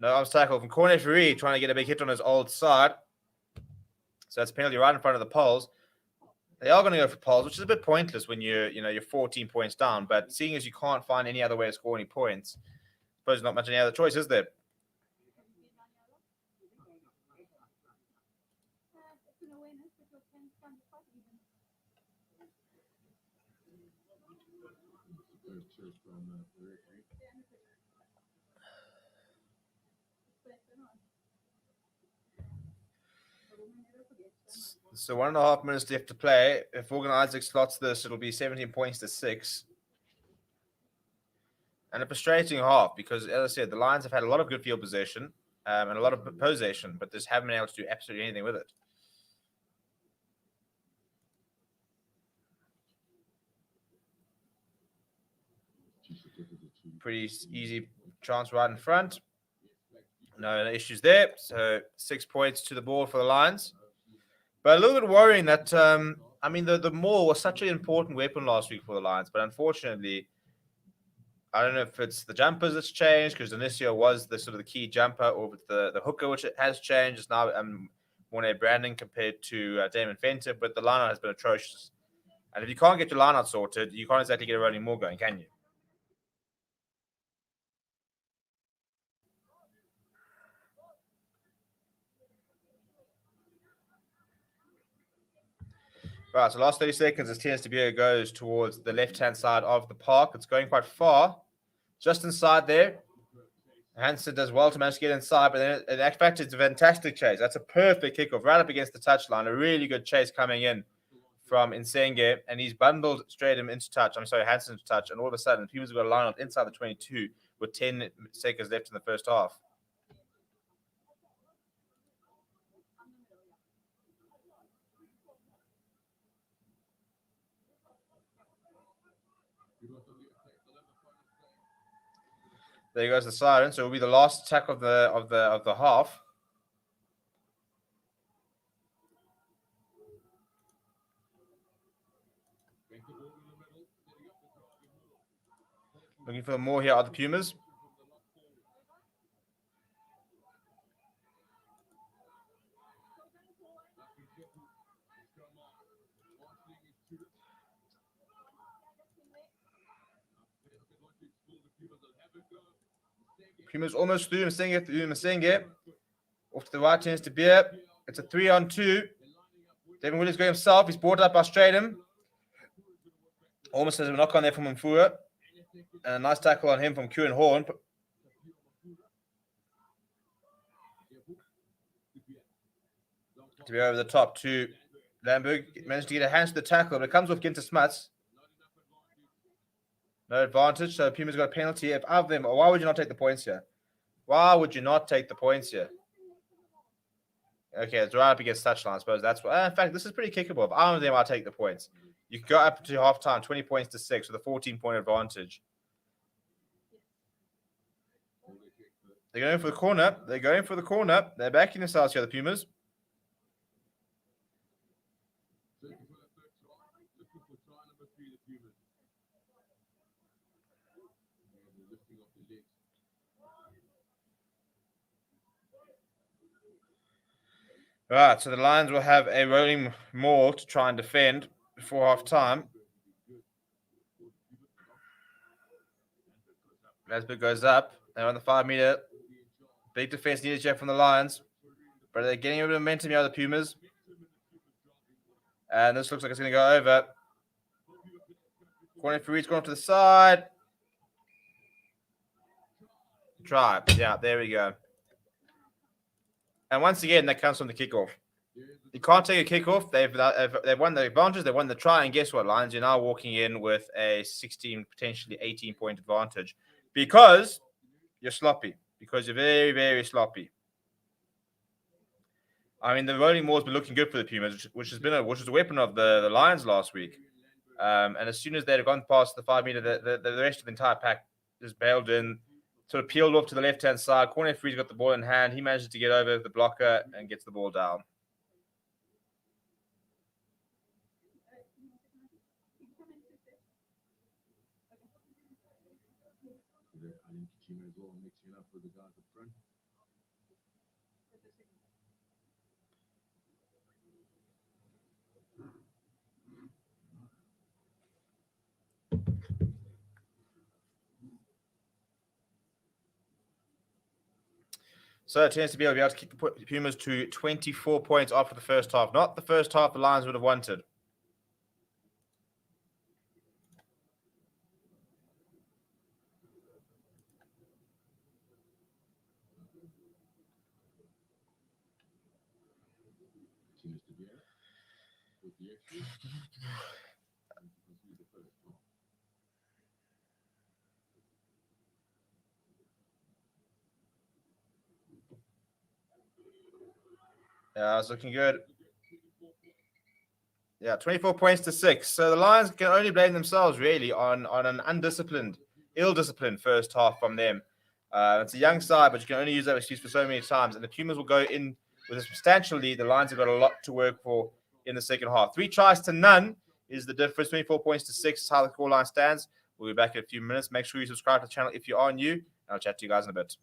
No arms tackle from Currie, trying to get a big hit on his old side. So that's a penalty right in front of the poles. They are going to go for poles, which is a bit pointless when you're 14 points down. But seeing as you can't find any other way to score any points, I suppose there's not much any other choice, is there? So 1.5 minutes left to play. If Morgan Isaac slots this, it'll be 17 points to 6. And a frustrating half because, as I said, the Lions have had a lot of good field possession and a lot of possession, but just haven't been able to do absolutely anything with it. Pretty easy chance right in front. No issues there. So 6 points to the board for the Lions. But a little bit worrying that, the maul was such an important weapon last week for the Lions. But unfortunately, I don't know if it's the jumpers that's changed, because Denisio was the sort of the key jumper, or if the hooker, which it has changed. It's now Mornay Brandon compared to Damon Fenter. But the lineout has been atrocious. And if you can't get your lineout sorted, you can't exactly get a rolling maul going, can you? Right, so last 30 seconds as TS DeBeo goes towards the left-hand side of the park. It's going quite far. Just inside there. Hansen does well to manage to get inside, but then in fact, it's a fantastic chase. That's a perfect kickoff right up against the touchline. A really good chase coming in from Insenge, and he's bundled straight him into touch. Hansen to touch, and all of a sudden, Pumas have got a line up inside the 22 with 10 seconds left in the first half. There goes the siren. So it will be the last attack of the half. Looking for more here are the Pumas. Pumas almost through Masenge. Off to the right, chance to beer. It's a 3-on-2. Devin Williams going himself. He's brought up by Stratham. Almost has a knock on there from Mfua. And a nice tackle on him from Kieran Horn. To be over the top to Lamberg. Managed to get a hand to the tackle, but it comes with Ginter Smuts. No advantage, so Puma's got a penalty. If of them, why would you not take the points here? Why would you not take the points here? Okay, it's right up against touchline, I suppose. That's what. In fact, this is pretty kickable. If I'm them, I'll take the points. You can go up to halftime, 20 points to 6 with a 14-point advantage. They're going for the corner. They're backing themselves here, the Pumas. Right, so the Lions will have a rolling maul to try and defend before half time. Rasberg goes up. They're on the 5 meter. Big defense needed check from the Lions. But they're getting a bit of momentum out of the Pumas. And this looks like it's going to go over. Corner for Reed's going off to the side. Try. Yeah, there we go. And once again, that comes from the kickoff. You can't take a kickoff. They've won the advantage. They won the try. And guess what, Lions? You're now walking in with a 16, potentially 18-point advantage because you're sloppy. Because you're very, very sloppy. I mean, the rolling maul's been looking good for the Pumas, which is a weapon of the Lions last week. And as soon as they'd gone past the 5 meter, the rest of the entire pack just bailed in, sort of peeled off to the left-hand side. Corner Free's got the ball in hand. He manages to get over the blocker and gets the ball down. So it tends to be able to keep the Pumas to 24 points after the first half. Not the first half the Lions would have wanted. Yeah, it's looking good. Yeah, 24 points to 6. So the Lions can only blame themselves, really, on an undisciplined, ill-disciplined first half from them. It's a young side, but you can only use that excuse for so many times. And the Pumas will go in with a substantial lead. The Lions have got a lot to work for in the second half. 3 tries to none is the difference. 24 points to 6 is how the scoreline stands. We'll be back in a few minutes. Make sure you subscribe to the channel if you are new. And I'll chat to you guys in a bit.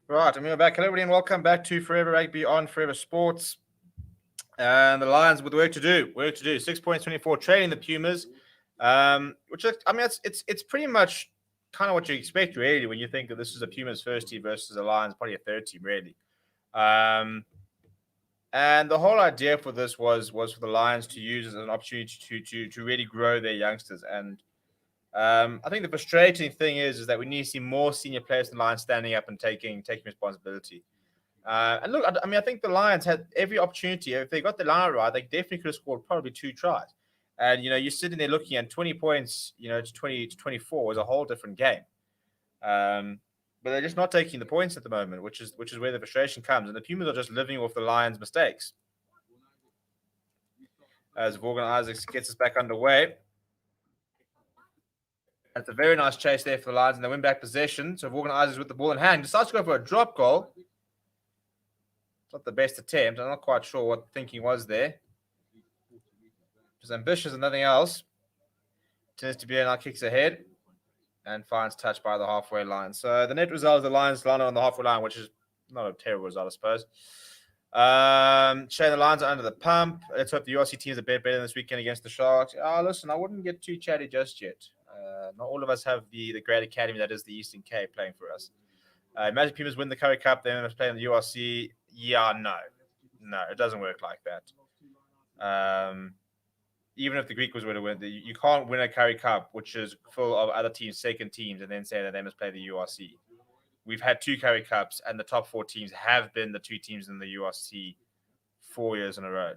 Right, and we're back. Hello, everybody, and welcome back to Forever Rugby on Forever Sports. And the Lions with work to do. 6 points, 24, trailing the Pumas. Which I mean, it's pretty much kind of what you expect, really, when you think that this is a Pumas first team versus a Lions, probably a third team, really. And the whole idea for this was for the Lions to use as an opportunity to really grow their youngsters. And I think the frustrating thing is that we need to see more senior players in the Lions standing up and taking responsibility. And look, I mean, I think the Lions had every opportunity. If they got the line right, they definitely could have scored probably 2 tries. And you're sitting there looking at 20 points, to 24 is a whole different game. But they're just not taking the points at the moment, which is where the frustration comes. And the Pumas are just living off the Lions' mistakes. As Morgan Isaacs gets us back underway. That's a very nice chase there for the Lions, and they win back possession. So Morgan Isaacs with the ball in hand decides to go for a drop goal. It's not the best attempt. I'm not quite sure what the thinking was there. Just ambitious and nothing else. Tends to be now kicks ahead and finds touch by the halfway line. So the net result is the Lions landed on the halfway line, which is not a terrible result, I suppose. Shane, the Lions are under the pump. Let's hope the URC teams are better this weekend against the Sharks. Listen, I wouldn't get too chatty just yet. Not all of us have the great academy that is the Eastern Cape playing for us. Imagine Pumas win the Currie Cup, then must play in the URC. Yeah, no, it doesn't work like that. Even if the Greek was going to win, you can't win a Currie Cup, which is full of other teams, second teams, and then say that they must play the URC. We've had 2 Currie Cups, and the top 4 teams have been the 2 teams in the URC 2 years in a row.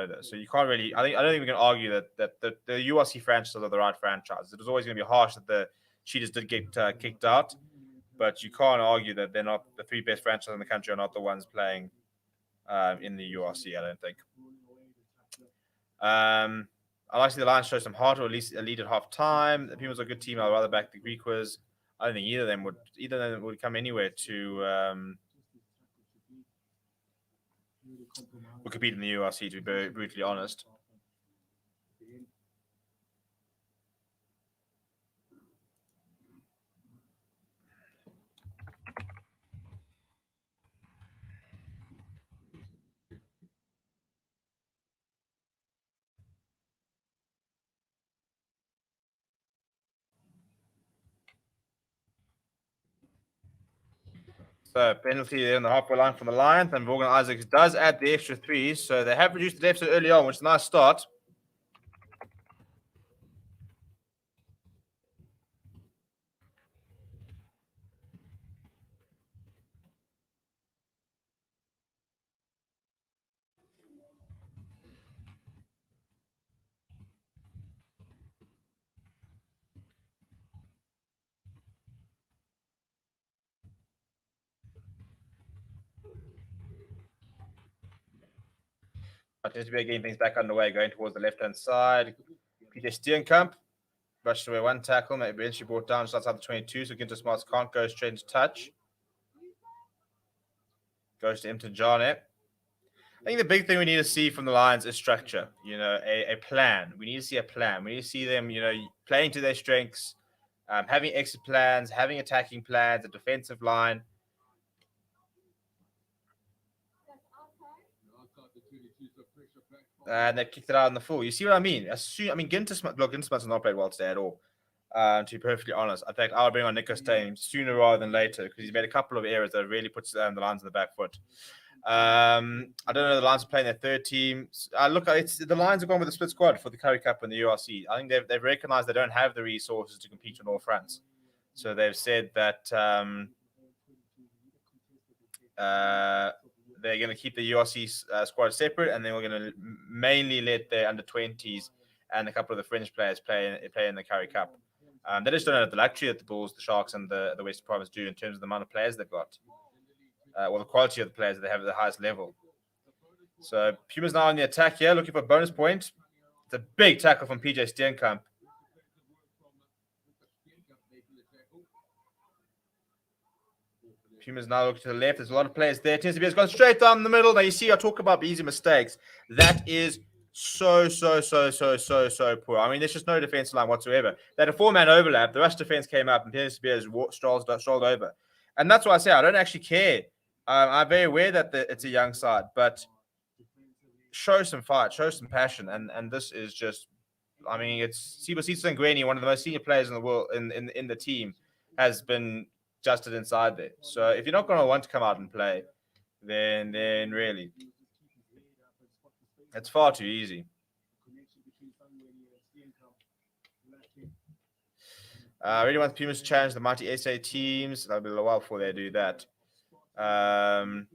Though. So you can't really. I don't think we can argue that the URC franchises are the right franchises. It was always going to be harsh that the Cheetahs did get kicked out, but you can't argue that they're not the 3 best franchises in the country are not the ones playing in the URC. I don't think. I like to see the Lions show some heart, or at least a lead at half time. The Pumas are a good team. I'd rather back the Greek was. I don't think either of them would come anywhere to would compete in the URC, to be very brutally honest. So penalty there on the halfway line from the Lions, and Morgan Isaacs does add the extra 3, so they have reduced the deficit early on, which is a nice start. Seems to be getting things back underway, going towards the left-hand side. PJ Steenkamp rushed away 1 tackle, maybe eventually brought down just outside the 22, so Ginter Smarts can't go straight into touch. Goes to Imton Jane. I think the big thing we need to see from the Lions is structure, a plan. We need to see a plan. We need to see them, playing to their strengths, having exit plans, having attacking plans, a defensive line. And they've kicked it out in the full. You see what I mean? Ginter Smarts has not played well today at all. To be perfectly honest, I think I'll bring on Nico Steyn sooner rather than later because he's made a couple of errors that really puts the Lions in the back foot. I don't know. The Lions are playing their 3rd team. The Lions are going with a split squad for the Currie Cup and the URC. I think they've recognized they don't have the resources to compete on all fronts. So they've said that they're going to keep the URC squad separate, and then we're going to mainly let their under-20s and a couple of the fringe players play in the Currie Cup. They just don't have the luxury that the Bulls, the Sharks, and the Western Province do in terms of the amount of players they've got, or the quality of the players that they have at the highest level. So Pumas now on the attack here, looking for a bonus point. It's a big tackle from PJ Steenkamp. Pumas now look to the left. There's a lot of players there. It's gone straight down the middle. Now you see, I talk about easy mistakes. That is so poor. I mean, there's just no defensive line whatsoever. They had a 4-man overlap. The rush defense came up, and Dennis Spears strolled over. And that's why I say I don't actually care. I'm very aware that it's a young side, but show some fight, show some passion, and this is just. I mean, it's Sibosito Ngweni, one of the most senior players in the world in the team, has been justed inside there. So if you're not going to want to come out and play, then really, it's far too easy. I really want the Pumas to challenge the mighty SA teams. That'll be a while before they do that. Do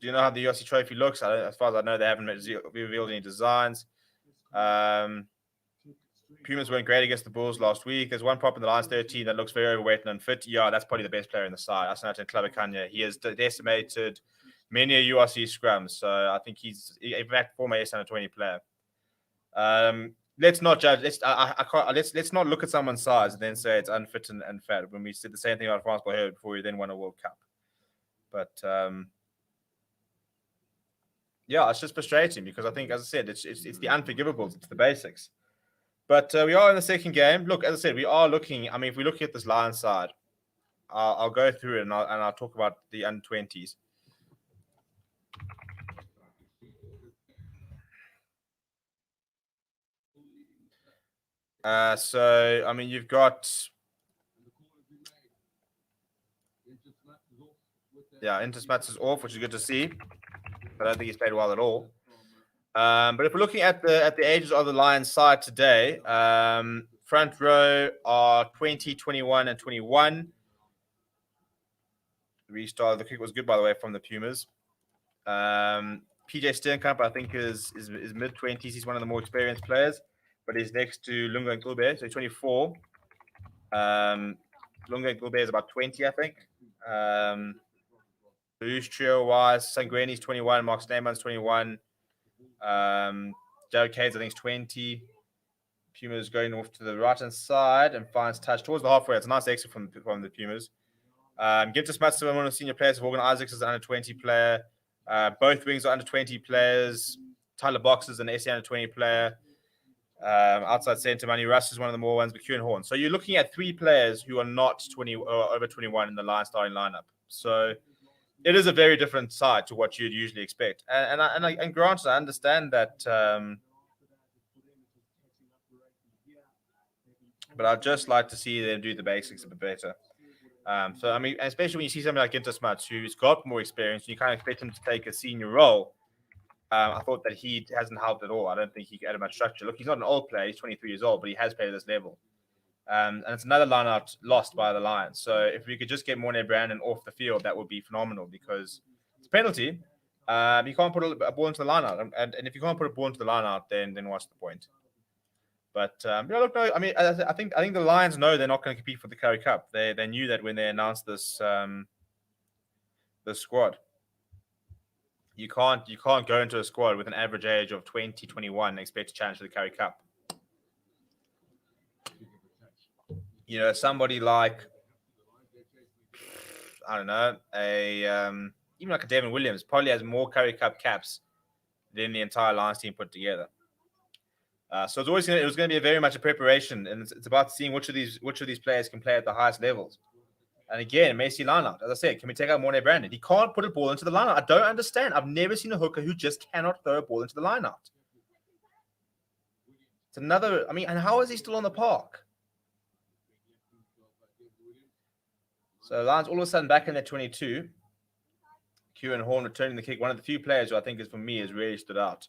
you know how the URC trophy looks? As far as I know, they haven't revealed any designs. Pumas weren't great against the Bulls last week. There's one prop in the Lions 13 that looks very overweight and unfit. Yeah, that's probably the best player in the side. Asanat Clavicania. He has decimated many a URC scrum. So I think he's, in fact, former S20 player. Let's not judge. Let's not look at someone's size and then say it's unfit and fat. When we said the same thing about France Boheur before we then won a World Cup. But yeah, it's just frustrating because I think, as I said, it's the unforgivables. It's the basics. But we are in the second game. Look, as I said, we are looking. I mean, if we look at this Lions side, I'll go through it and I'll talk about the under-20s. So, I mean, you've got... Yeah, Intersmats is off, which is good to see. I don't think he's played well at all. But if we're looking at the ages of the Lions side today, front row are 20, 21, and 21. The restart of the kick was good, by the way, from the Pumas. PJ Steenkamp, I think, is mid-20s. He's one of the more experienced players, but he's next to Lunga Ngube, so 24. Lunga Ngube is about 20, I think. Luis Trio-wise, Sangweni's 21, Mark Sneyman's 21. Jared Cades, I think, is 20. Pumas going off to the right-hand side and finds touch towards the halfway. It's a nice exit from the Pumas. Ginter Smatsu, one of the senior players. Morgan Isaacs is an under-20 player. Both wings are under-20 players. Tyler Box is an SC under-20 player. Outside centre, Manny Russ is one of the more ones, but Kieran Horn. So you're looking at 3 players who are not 20 or over 21 in the Lions starting lineup. So it is a very different side to what you'd usually expect. And granted, I understand that, but I'd just like to see them do the basics a bit better. So, I mean, especially when you see somebody like Ginter Smuts, who's got more experience, you kind of expect him to take a senior role. I thought that he hasn't helped at all. I don't think he added much structure. Look, he's not an old player. He's 23 years old, but he has played at this level. And it's another line out lost by the Lions. So if we could just get Morné Brandon off the field, that would be phenomenal because it's a penalty. You can't put a ball into the line out. And if you can't put a ball into the line out, then what's the point? But look, no, I mean, I think the Lions know they're not going to compete for the Currie Cup. They knew that when they announced this squad. You can't go into a squad with an average age of 20, 21 and expect to challenge for the Currie Cup. You know, somebody like, I don't know, even like a Devin Williams probably has more Currie Cup caps than the entire Lions team put together. So it was going to be very much a preparation, and it's about seeing which of these players can play at the highest levels. And again, Messi lineout. As I said, can we take out Morné Brandon? He can't put a ball into the lineout. I don't understand. I've never seen a hooker who just cannot throw a ball into the lineout. It's another. I mean, and how is he still on the park? So Lions all of a sudden back in their 22. Kieran Horn returning the kick. One of the few players who I think is, for me, has really stood out.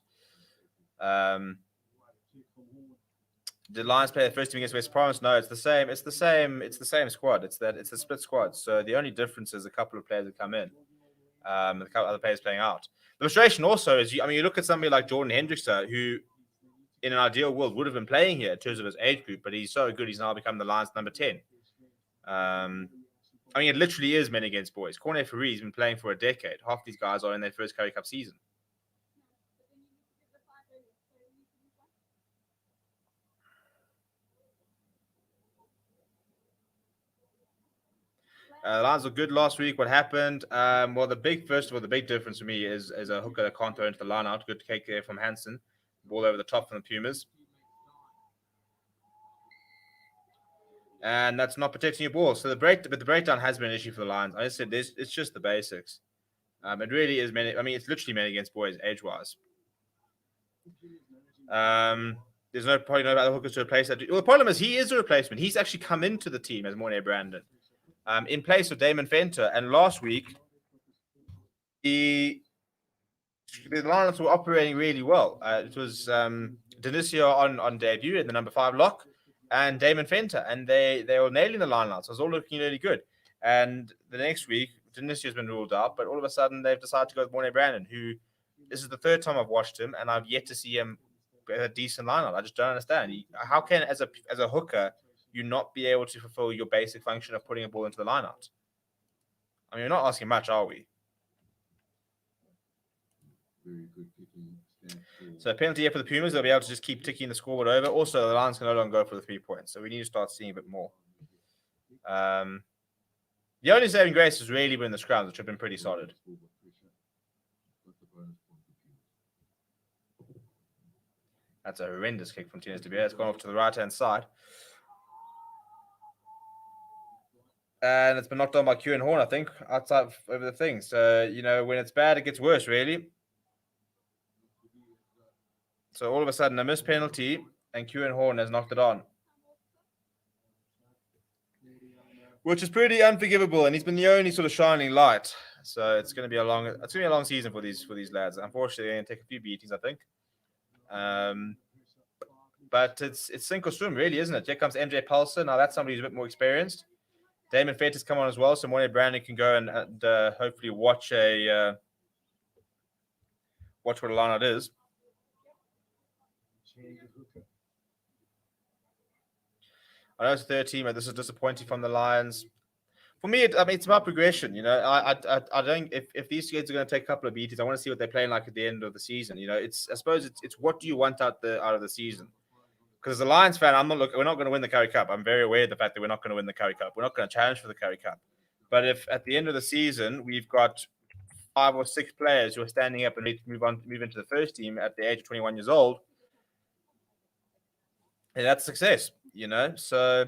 The Lions play the first team against West Province. No, it's the same. It's the same squad. It's a split squad. So the only difference is a couple of players that come in, a couple other players playing out. The frustration also is, you look at somebody like Jordan Hendrickson, who, in an ideal world, would have been playing here in terms of his age group, but he's so good, he's now become the Lions number 10. I mean, it literally is men against boys. Cornet Ferrie's been playing for a decade. Half these guys are in their first Currie Cup season. Lions were good last week. What happened? Well, the big difference for me is a hooker that can't throw into the line out. Good kick there from Hansen. Ball over the top from the Pumas. and that's not protecting your ball. So the breakdown has been an issue for the Lions. I said this, it's just the basics. It really is men. I mean, it's literally men against boys age-wise. There's probably no other hookers to replace that. Well, the problem is he is a replacement. He's actually come into the team as Morne Brandon, in place of Damon Fenter. And last week, the Lions were operating really well. It was Denisio on debut in the number 5 lock, and Damon Fenter, and they were nailing the line out. So it was all looking really good. And the next week, Denisio's been ruled out, but all of a sudden they've decided to go with Morne Brandon, who this is the third time I've watched him, and I've yet to see him a decent line out. I just don't understand. How can, as a hooker, you not be able to fulfill your basic function of putting a ball into the line out? I mean, we're not asking much, are we? Very good kicking. So a penalty here for the Pumas. They'll be able to just keep ticking the scoreboard over. Also, the Lions can no longer go for the 3 points. So we need to start seeing a bit more. The only saving grace has really been the scrums, which have been pretty solid. That's a horrendous kick from Tinas de Beer. It's gone off to the right-hand side. And it's been knocked on by Currie and Horn, I think, outside over the thing. So, when it's bad, it gets worse, really. So all of a sudden, a missed penalty, and Currie and Horn has knocked it on. Which is pretty unforgivable, and he's been the only sort of shining light. So it's going to be a long season for these lads. Unfortunately, they're going to take a few beatings, I think. But it's sink or swim, really, isn't it? Here comes MJ Paulson. Now that's somebody who's a bit more experienced. Damon Fett has come on as well, so Morne Brandon can go and hopefully watch what a line it is. I know it's 13, but this is disappointing from the Lions. For me, it's about progression. I don't. If these kids are going to take a couple of beatings, I want to see what they're playing like at the end of the season. I suppose it's what do you want out of the season? Because as a Lions fan, we're not going to win the Currie Cup. I'm very aware of the fact that we're not going to win the Currie Cup. We're not going to challenge for the Currie Cup. But if at the end of the season we've got 5 or 6 players who are standing up and need to move into the first team at the age of 21 years old, and that's success. So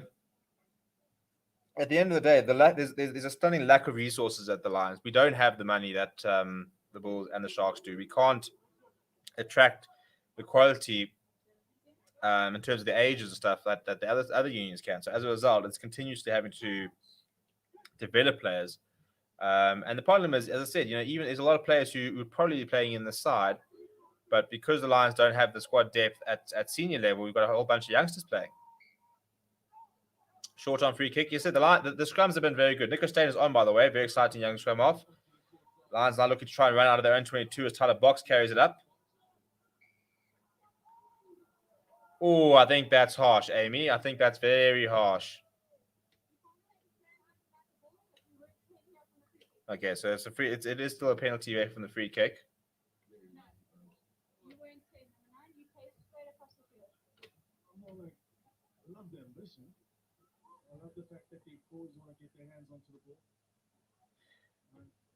at the end of the day, there's a stunning lack of resources at the Lions. We don't have the money that the Bulls and the Sharks do. We can't attract the quality in terms of the ages and stuff that the other unions can. So as a result, it's continuously having to develop players. And the problem is, as I said, even there's a lot of players who would probably be playing in the side, but because the Lions don't have the squad depth at senior level, we've got a whole bunch of youngsters playing. Short on free kick. You said the scrums have been very good. Nico Stain is on, by the way. Very exciting young scrum off. Lions now looking to try and run out of their own 22 as Tyler Box carries it up. Oh, I think that's harsh, Amy. I think that's very harsh. Okay, so it's it is still a penalty away from the free kick.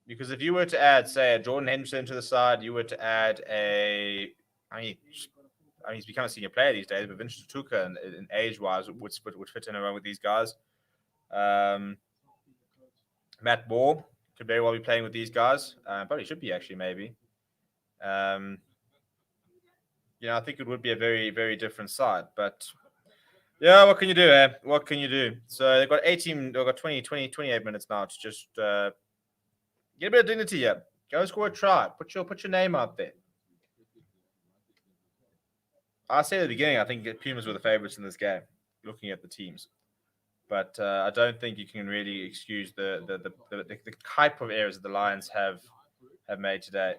Because if you were to add, say, a Jordan Henderson to the side, you were to add he's become a senior player these days, but Vincent Tuka in age-wise would fit in around with these guys. Matt Moore could very well be playing with these guys. Probably should be, actually, maybe. I think it would be a very, very different side. But, yeah, what can you do, What can you do? So they've got 28 minutes now to just get a bit of dignity here. Go score a try. Put your name out there. I said at the beginning, I think Pumas were the favorites in this game, looking at the teams. But I don't think you can really excuse the type of errors that the Lions have made today.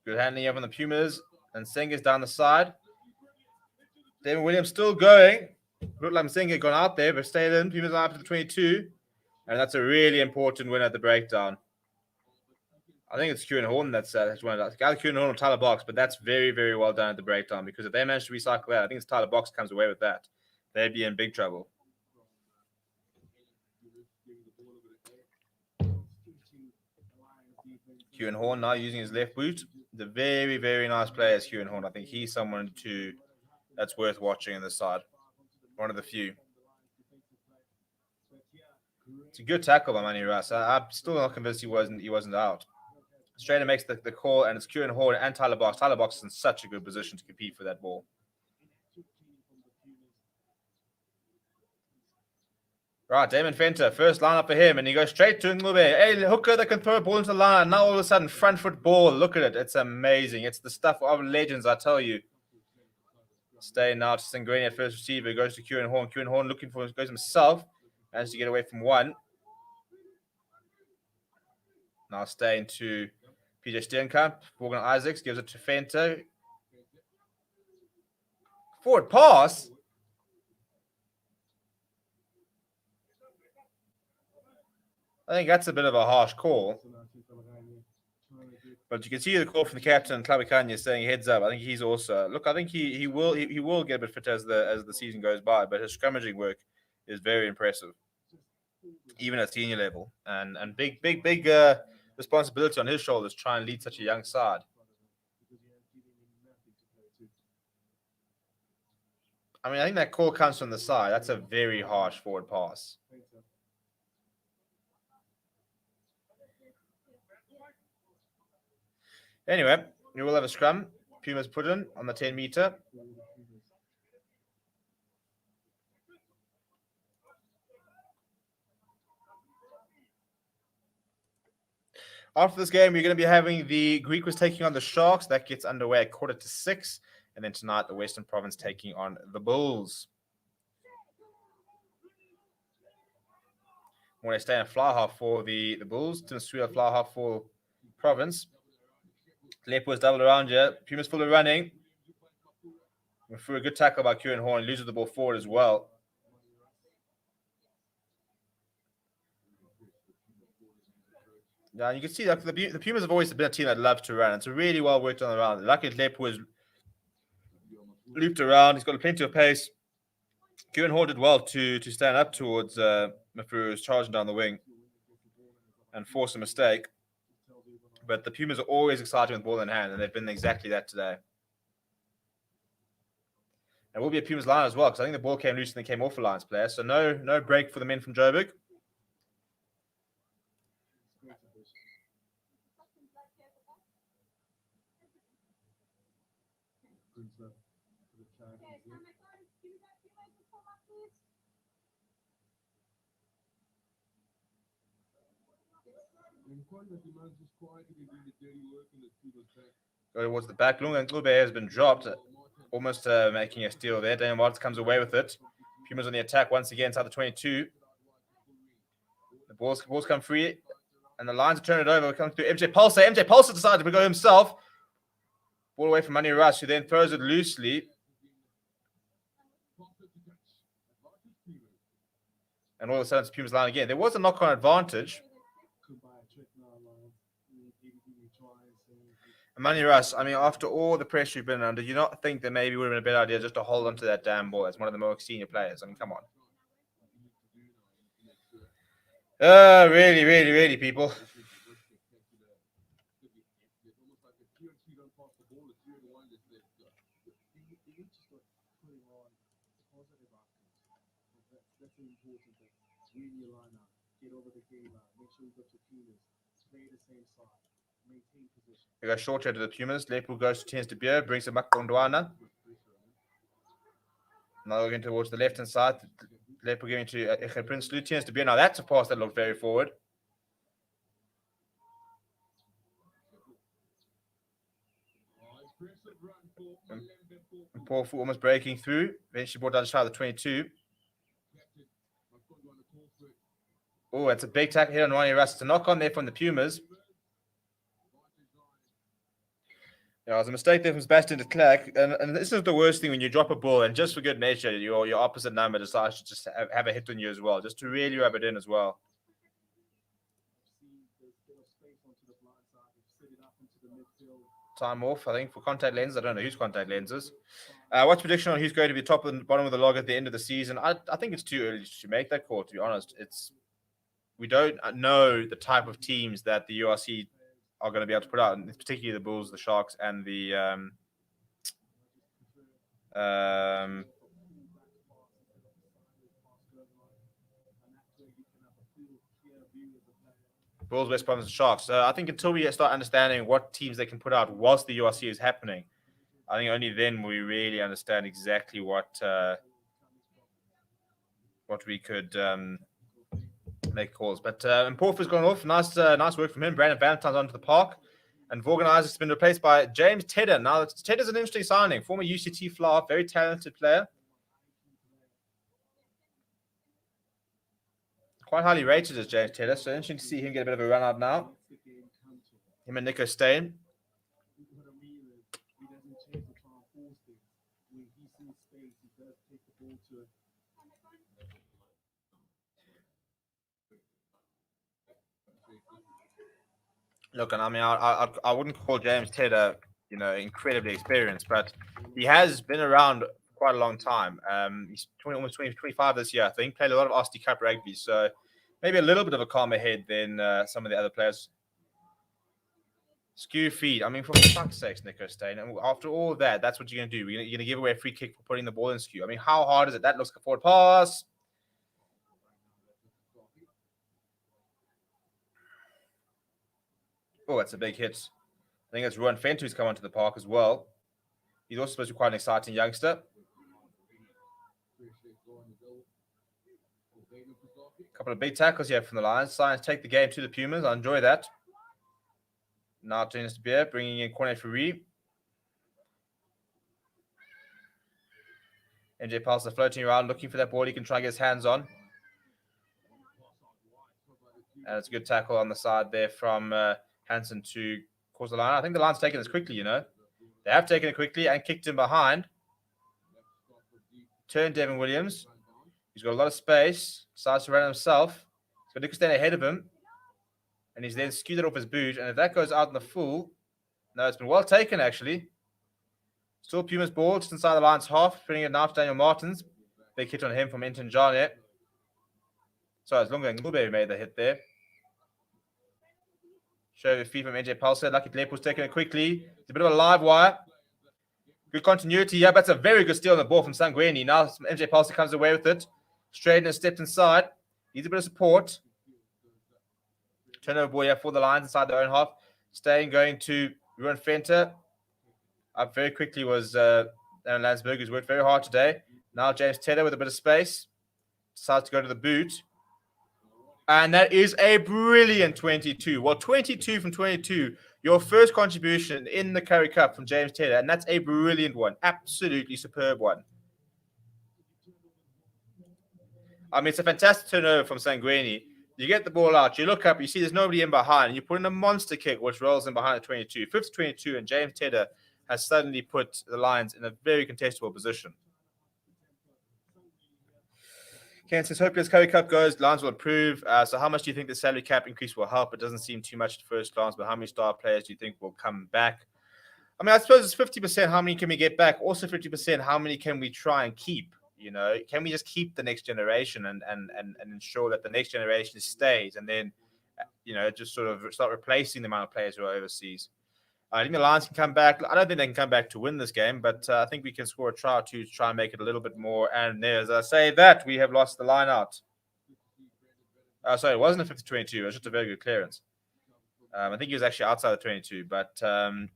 Good handling up on the Pumas, and Senga's down the side. David Williams still going. Looked like Senga gone out there, but stayed in. Pumas are up to the 22. And that's a really important win at the breakdown. I think it's Currie and Horn that's won it. It's either Currie and Horn or Tyler Box, but that's very, very well done at the breakdown, because if they manage to recycle that, I think it's Tyler Box comes away with that. They'd be in big trouble. Kieran Horn now using his left boot. The very, very nice player is Kieran Horn. I think he's someone that's worth watching in the side. One of the few. It's a good tackle by Manny Russ. I'm still not convinced he wasn't out. Strader makes the call, and it's Kieran Horn and Tyler Box. Tyler Box is in such a good position to compete for that ball. Right, Damon Fenter, first line up for him, and he goes straight to Ngube. Hey, hooker that can throw a ball into the line. Now all of a sudden, front foot ball. Look at it. It's amazing. It's the stuff of legends, I tell you. Staying now to Singrini at first receiver. Goes to Kieran Horn. Kieran Horn looking for goes himself. Managed to get away from one. Now staying to PJ Steenkamp. Morgan Isaacs gives it to Fenter. Forward pass. I think that's a bit of a harsh call. But you can see the call from the captain, Klabikanya, saying heads up. I think he's also look. I think he will get a bit fitter as the season goes by. But his scrummaging work is very impressive, even at senior level, and big responsibility on his shoulders to try and lead such a young side. I mean, I think that call comes from the side. That's a very harsh forward pass. Anyway, we will have a scrum. Pumas put in on the 10-meter. After this game, we're going to be having the Greek was taking on the Sharks. That gets underway at 5:45. And then tonight, the Western Province taking on the Bulls. When they stay in fly half for the Bulls, Tim Sweet fly half for Province. Lepo is doubled around here. Pumas full of running. Through a good tackle by Kieran Horn. Loses the ball forward as well. Yeah, you can see that the Pumas have always been a team that loves to run. It's a really well worked on around. Lucky Lepo was looped around. He's got plenty of pace. Kieran Horn did well to stand up towards Mafuru, who's charging down the wing and force a mistake. But the Pumas are always exciting with ball in hand, and they've been exactly that today. And will be a Pumas line as well, because I think the ball came loose and they came off a Lions player. So no break for the men from Joburg. Go towards the back. Lunga and Klube has been dropped, almost making a steal there. Daniel Martins comes away with it. Pumas on the attack once again inside the 22. The balls come free, and the Lions turn it over. It comes to MJ Pulsar. MJ Pulsar decides to go himself. Ball away from Manny Rush, who then throws it loosely. And all of a sudden, it's Pumas line again. There was a knock-on advantage. Manny Russ, I mean, after all the pressure you've been under, do you not think that maybe it would have been a better idea just to hold on to that damn ball as one of the more senior players? I mean, come on. Really, people. We go short to the Pumas. Lepo goes to Tens de Beer, brings it back to Ndwana. Now we're going towards the left-hand side. Lepo giving to Prince Tens de Beer. Now that's a pass that looked very forward. And Paul Fu almost breaking through. Eventually brought down the side of the 22. Oh, it's a big tackle here on Ronnie Russ. It's a knock on there from the Pumas. Yeah, it was a mistake there from Sebastian de Klerk. And this is the worst thing when you drop a ball and just for good nature, your opposite number decides to just have a hit on you as well, just to really rub it in as well. Time off, I think, for contact lenses. I don't know whose contact lenses. What's prediction on who's going to be top and bottom of the log at the end of the season? I think it's too early to make that call, to be honest. We don't know the type of teams that the URC are going to be able to put out, and particularly the Bulls, the Sharks, and the Bulls, West Bromwich, and Sharks. I think until we start understanding what teams they can put out whilst the URC is happening, I think only then will we really understand exactly what we could make calls. But Porfir's gone off. Nice work from him. Brandon Valentine's onto the park. And Vorganizer has been replaced by James Tedder. Now, Tedder's an interesting signing. Former UCT fly, very talented player. Quite highly rated as James Tedder. So interesting to see him get a bit of a run out now. Him and Nico Stain. Look, and I mean, I wouldn't call James Tedder, incredibly experienced, but he has been around quite a long time. He's almost 25 this year, I think. Played a lot of RCT Cup rugby, so maybe a little bit of a calmer head than some of the other players. Skew feed. I mean, for fuck's sakes, Nico Stain. And after all that, that's what you're going to do. You're going to give away a free kick for putting the ball in skew. I mean, how hard is it? That looks like a forward pass. Oh, that's a big hit. I think it's Ruan Fentu who's come onto the park as well. He's also supposed to be quite an exciting youngster. A couple of big tackles here from the Lions. Lions take the game to the Pumas. I enjoy that. Now Dennis Beer bringing in Cornet Currie. MJ Palser floating around looking for that ball he can try and get his hands on. And it's a good tackle on the side there from Hansen to cause the line. I think the line's taken this quickly, They have taken it quickly and kicked him behind. Turned Devin Williams. He's got a lot of space. Decides to run himself. He's got Nico Stain ahead of him. And he's then skewed it off his boot. And if that goes out in the full, no, it's been well taken, actually. Still Puma's ball, just inside the line's half. Bringing it now to Daniel Martins. Big hit on him from Inton Jane. So it's Lunga Ngube made the hit there. Show the feed from NJ Palser. Lucky Lepo's taking it quickly. It's a bit of a live wire. Good continuity. Yeah, but it's a very good steal on the ball from Sangweni. Now MJ Palser comes away with it. Straight and stepped inside. Needs a bit of support. Turnover ball here for the Lions inside their own half. Staying going to Ruan Fenter. Up very quickly was Aaron Landsberg, who's worked very hard today. Now James Tedder with a bit of space. Decides to go to the boot. And that is a brilliant 22. Well, 22 from 22. Your first contribution in the Currie Cup from James Tedder. And that's a brilliant one. Absolutely superb one. I mean, it's a fantastic turnover from Sangweni. You get the ball out. You look up. You see there's nobody in behind. And you put in a monster kick, which rolls in behind the 22. 5th-22. And James Tedder has suddenly put the Lions in a very contestable position. Ken says, hopefully as Currie Cup goes, Lions will improve. So how much do you think the salary cap increase will help? It doesn't seem too much at first glance, but how many star players do you think will come back? I mean, I suppose it's 50%. How many can we get back? Also 50%, how many can we try and keep? Can we just keep the next generation and ensure that the next generation stays and then, just sort of start replacing the amount of players who are overseas? I think the Lions can come back. I don't think they can come back to win this game, but I think we can score a try or two to try and make it a little bit more. And as I say that, we have lost the line out. Sorry, it wasn't a 50-22. It was just a very good clearance. I think he was actually outside the 22, but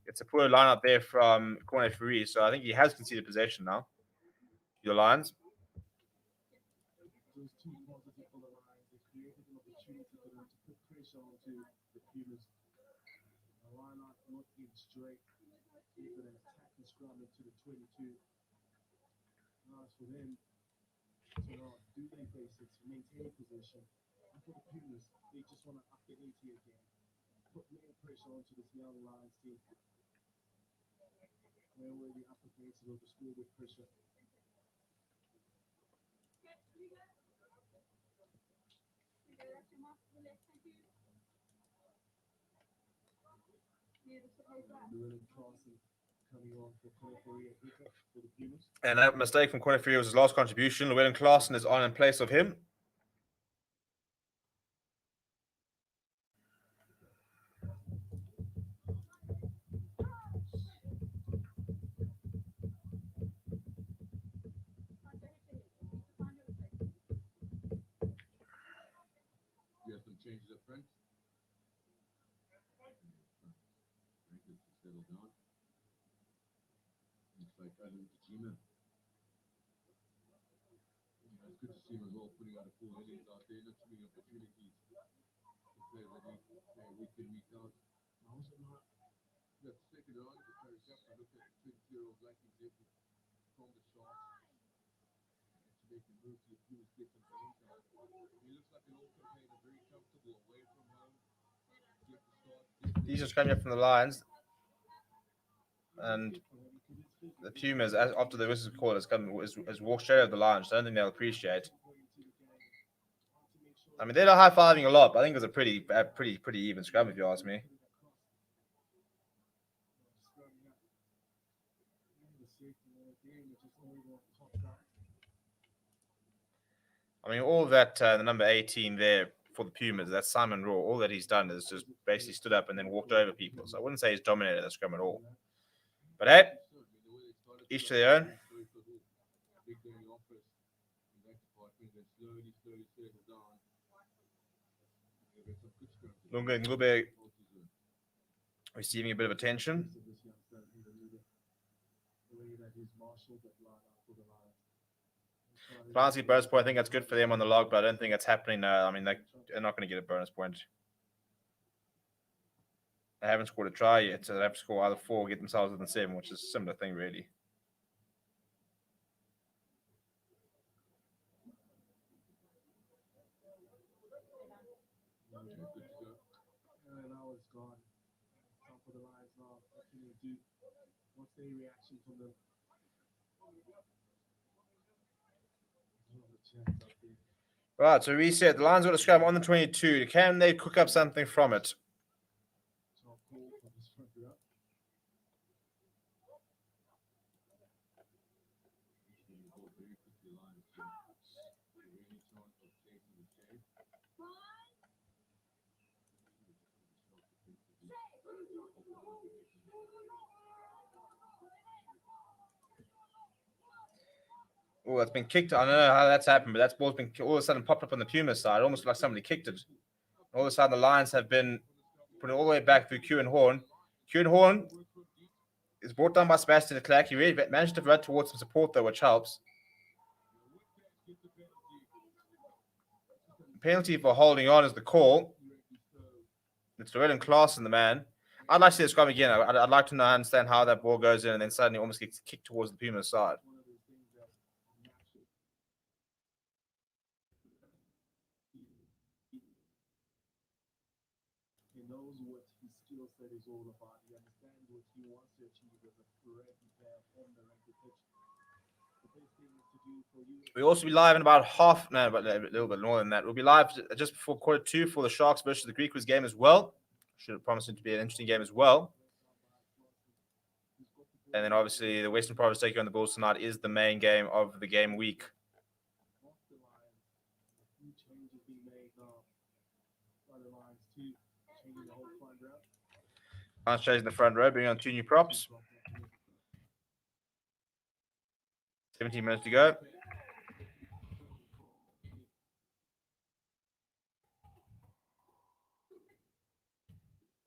it's a poor line out there from Cornet Currie. So I think he has conceded possession now. Your Lions. Straight, keep an attack and scrum into the 22. Nice for them to do their basics, maintain possession. And for the Pumas, they just want to up the ante again. Put more pressure onto this young Lions team. They're already up against it, the score with pressure. And that mistake from Cornet Currie was his last contribution. Llewellyn Klaasen is on in place of him. changes up front. Settle down. Looks like Kajima. It's good to see him as well putting out a full innings out there, not too many opportunities to play week in, week out. That second round of the Currie Cup, I looked at the 20-year-old black executive from the Sharks to make the move to the Pumas, get some game time. He looks like an old campaigner, very comfortable away from home. Get the start. He's just coming up from the Lions. And the Pumas, after the whistle call, has walked straight over the line. So I don't think they'll appreciate. I mean, they're not high-fiving a lot, but I think it was a pretty even scrum, if you ask me. I mean, all that, the number 18 there for the Pumas, that's Simon Raw. All that he's done is just basically stood up and then walked over people. So I wouldn't say he's dominated the scrum at all. But hey, each to their own. Lunga Ngube receiving a bit of attention. Fancy bonus point. I think that's good for them on the log, but I don't think that's happening now. I mean, they're not going to get a bonus point. They haven't scored a try yet, so they have to score either 4 or get themselves within 7, which is a similar thing, really. What's their reaction from them? Right, so reset. The Lions got a scrum on the 22. Can they cook up something from it? Oh, that's been kicked. I don't know how that's happened, but that ball's been all of a sudden popped up on the Pumas side, almost like somebody kicked it. All of a sudden, the Lions have been put it all the way back through Currie and Horn. Currie and Horn is brought down by Sebastian de Klerk. He really managed to run towards some support, though, which helps. Penalty for holding on is the call. It's Llewellyn Claassen, the man. I'd like to see this scrum again. I'd like to understand how that ball goes in and then suddenly almost gets kicked towards the Pumas side. He knows what his skill set is all about. He understands what he wants to achieve as a rugby player on the rugby pitch. The best thing is to do for you. We'll also be live in about but a little bit more than that. We'll be live just before Q2 for the Sharks versus the Greek game as well. Should have promised it to be an interesting game as well. And then obviously the Western Province taking on the Bulls tonight is the main game of the game week. Lions changing the front row, bringing on 2 new props. 17 minutes to go.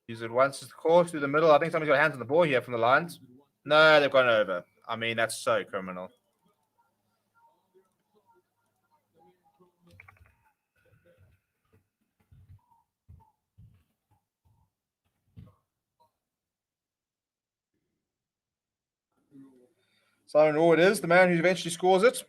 Use it once, just course through the middle. I think somebody's got hands on the ball here from the Lions. No, they've gone over. I mean, that's so criminal. Simon Raw it is, the man who eventually scores it.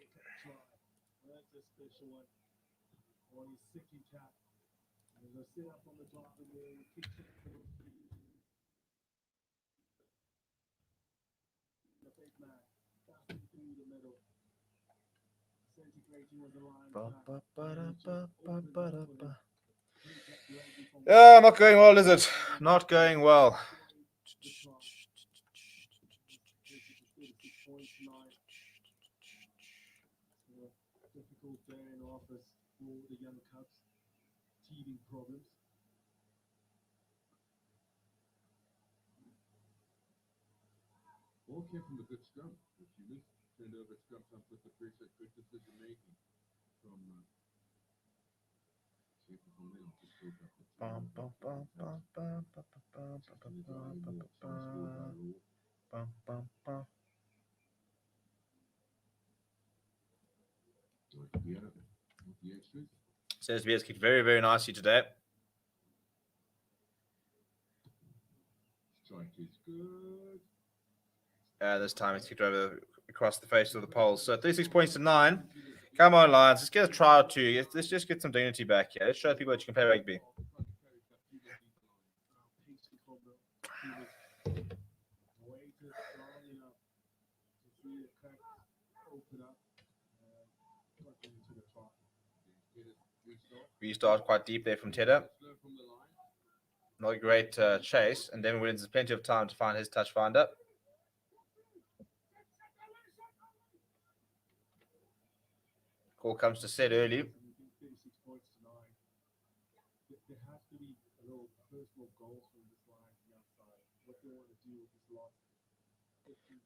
Yeah, not going well, is it? Not going well. Difficult day in office for the young Cubs. Teething problems. All came from a good scrum. If you miss, turned over scrum, some put the pressure, good decision making from Middle. Bum, bum, bum, bum, bum, bum, bum, bum, bum, bum, bum, bum, bum, bum. Says Bears kicked very, very nicely today. Strike is good. This time it's kicked over across the face of the poles. So 36 points to 9. Come on, Lions. Let's get a try or two. Let's just get some dignity back here. Let's show people that you can play rugby. Patience from the Pumas. Waited long enough to see the crack open up and got into the top. Restart quite deep there from Tedder. Not a great chase. And Devin Williams has plenty of time to find his touch finder. Call comes to set early. 36 points to 9. There has to be a little personal goals from this line from the outside. What they want to do with this loss.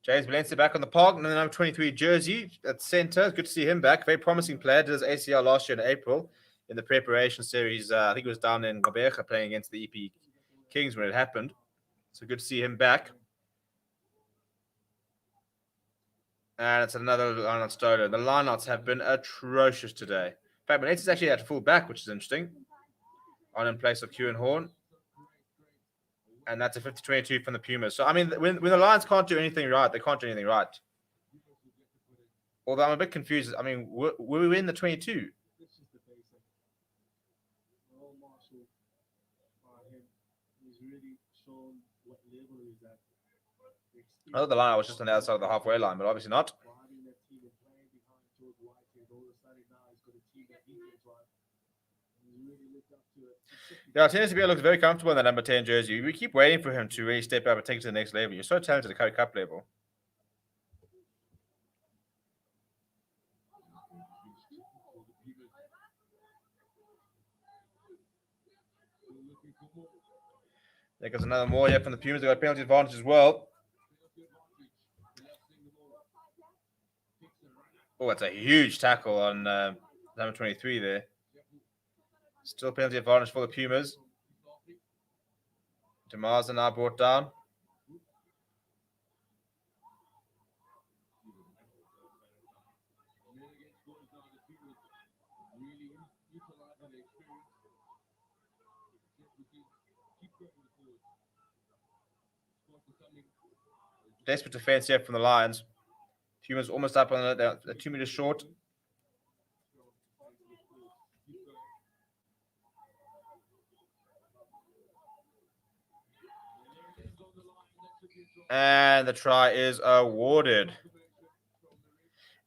James Valencia back on the park, and the number 23 jersey at centre. Good to see him back. Very promising player. Did his ACL last year in April in the preparation series. I think it was down in Gqeberha playing against the EP Kings when it happened. So good to see him back. And it's another lineout stolen. The lineouts have been atrocious today. In fact, Valencia's actually at full back, which is interesting. On in place of Kieran Horn. And that's a 50-22 from the Pumas. So, I mean, when the Lions can't do anything right, they can't do anything right. Although I'm a bit confused. I mean, were we in the 22? This is the basic. Earl Marshall, him, he's really shown what level he's at. I thought the line was just on the other side of the halfway line, but obviously not. Guarding that team and playing behind George Whitehead. All of a sudden now he's got a team that he can drive. He's really looked up to it. Yeah, Tennessee looks very comfortable in that number 10 jersey. We keep waiting for him to really step up and take it to the next level. You're so talented at the Currie Cup level. There goes another more here from the Pumas. They got penalty advantage as well. Oh, that's a huge tackle on number 23 there. Still penalty advantage for the Pumas. Demarza now brought down. Desperate defense here from the Lions. Pumas almost up on it. They're 2 meters short. And the try is awarded.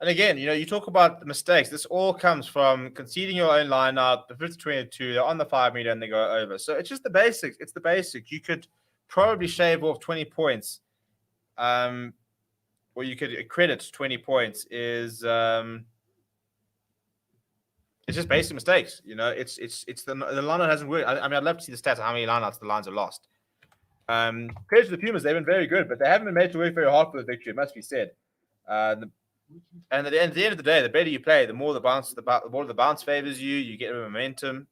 And again, you talk about the mistakes. This all comes from conceding your own line out, the 50-22, they're on the 5 meter and they go over. So it's just the basics. It's the basics. You could probably shave off 20 points. Or you could credit 20 points is it's just basic mistakes. It's the lineout hasn't worked. I mean, I'd love to see the stats of how many lineouts the Lions have lost. Credit to the Pumas, they've been very good, but they haven't been made to work very hard for the victory. It must be said. And at the end of the day, the better you play, the more the bounce favors you. You get momentum.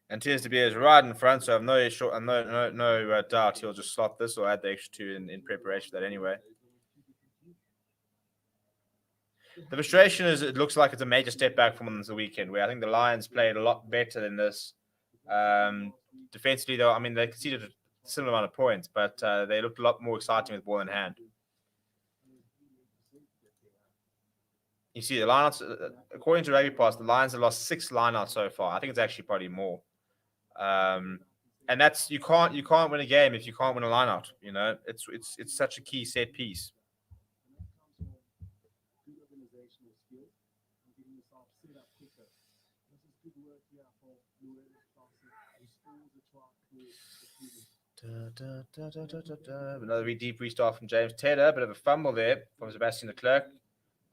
And Tennessee is right in front, so I have no doubt he'll just slot this or add the extra 2 in preparation for that anyway. The frustration is it looks like it's a major step back from the weekend, where I think the Lions played a lot better than this. Defensively, though, I mean, they conceded a similar amount of points, but they looked a lot more exciting with ball in hand. You see, the lineouts, according to Rugby Pass, the Lions have lost 6 lineouts so far. I think it's actually probably more. And that's you can't win a game if you can't win a lineout. It's such a key set piece. Another deep restart from James Taylor. Bit of a fumble there from Sebastian de Klerk.